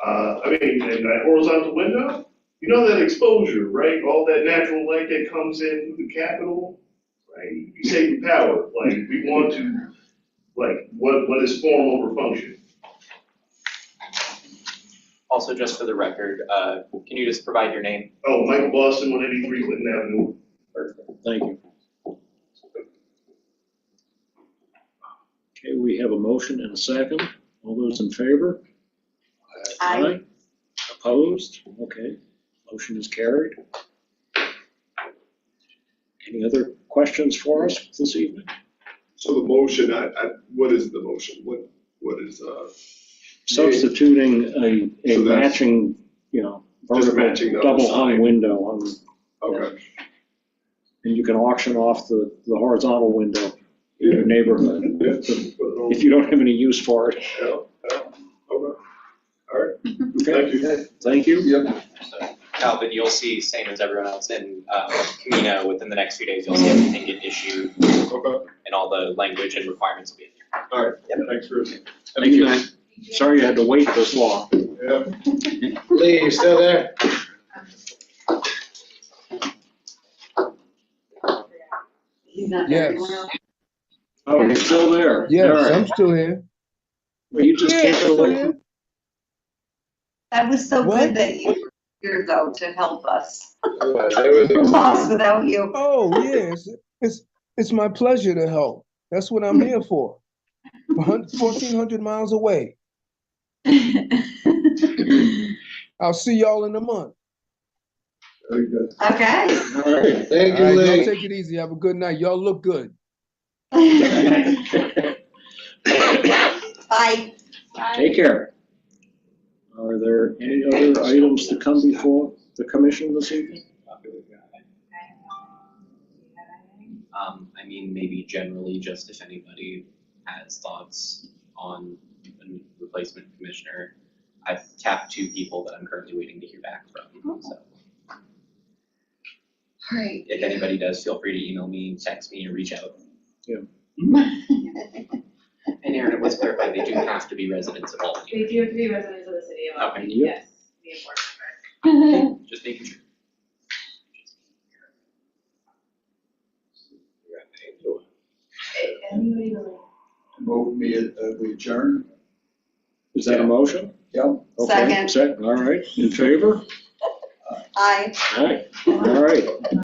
I mean, and that horizontal window, you know that exposure, right? All that natural light that comes in through the Capitol, right? You save the power. Like, we want to, like, what is form over function? Also, just for the record, can you just provide your name? Oh, Michael Boston, 183 Clinton Avenue. Perfect. Thank you. Okay, we have a motion and a second. All those in favor? Aye. Opposed? Okay, motion is carried. Any other questions for us this evening? So the motion, what is the motion? What is, Substituting a So that's- matching, Just matching vertical the double sign. hung window on, okay. and you can auction off the horizontal window in your neighborhood Yeah. if you don't have any use for it. Yeah, okay. All right. Thank you. Thank you. Yep. So, Calvin, you'll see, same as everyone else in Camino, within the next few days, you'll see everything get issued Okay. and all the language and requirements will be in there. All right. Thanks, Chris. Thank you. Sorry you had to wait this long. Yeah. Lee, you still there? He's not there Yes. anymore. Oh, you're still there? Yes, All right. I'm still here. Well, you just Yeah, can't still go here. That was so What? good that you were here though to help us. There We're was lost without you. Oh, yes, it's my pleasure to help. That's what I'm here for. 1,400 miles away. I'll see y'all in a month. Very good. Okay. All right. Thank All you, right, y'all Lee. take it easy. Have a good night. Y'all look good. Bye. Take care. Are there any other items to come before the commission this evening? I mean, maybe generally, just if anybody has thoughts on a replacement commissioner. I've tapped 2 people that I'm currently waiting to hear back from, so. All right. If anybody does, feel free to email me, text me, or reach out. And Aaron, it was clarified, they do have to be residents of Albany. They do have to be residents of the city of Albany, Okay. yes, the enforcement part. Just making sure. Anybody really? Move me, we adjourn? Is that a motion? Yep. Okay, Second. second, all right, in favor? Aye. Aye, all right.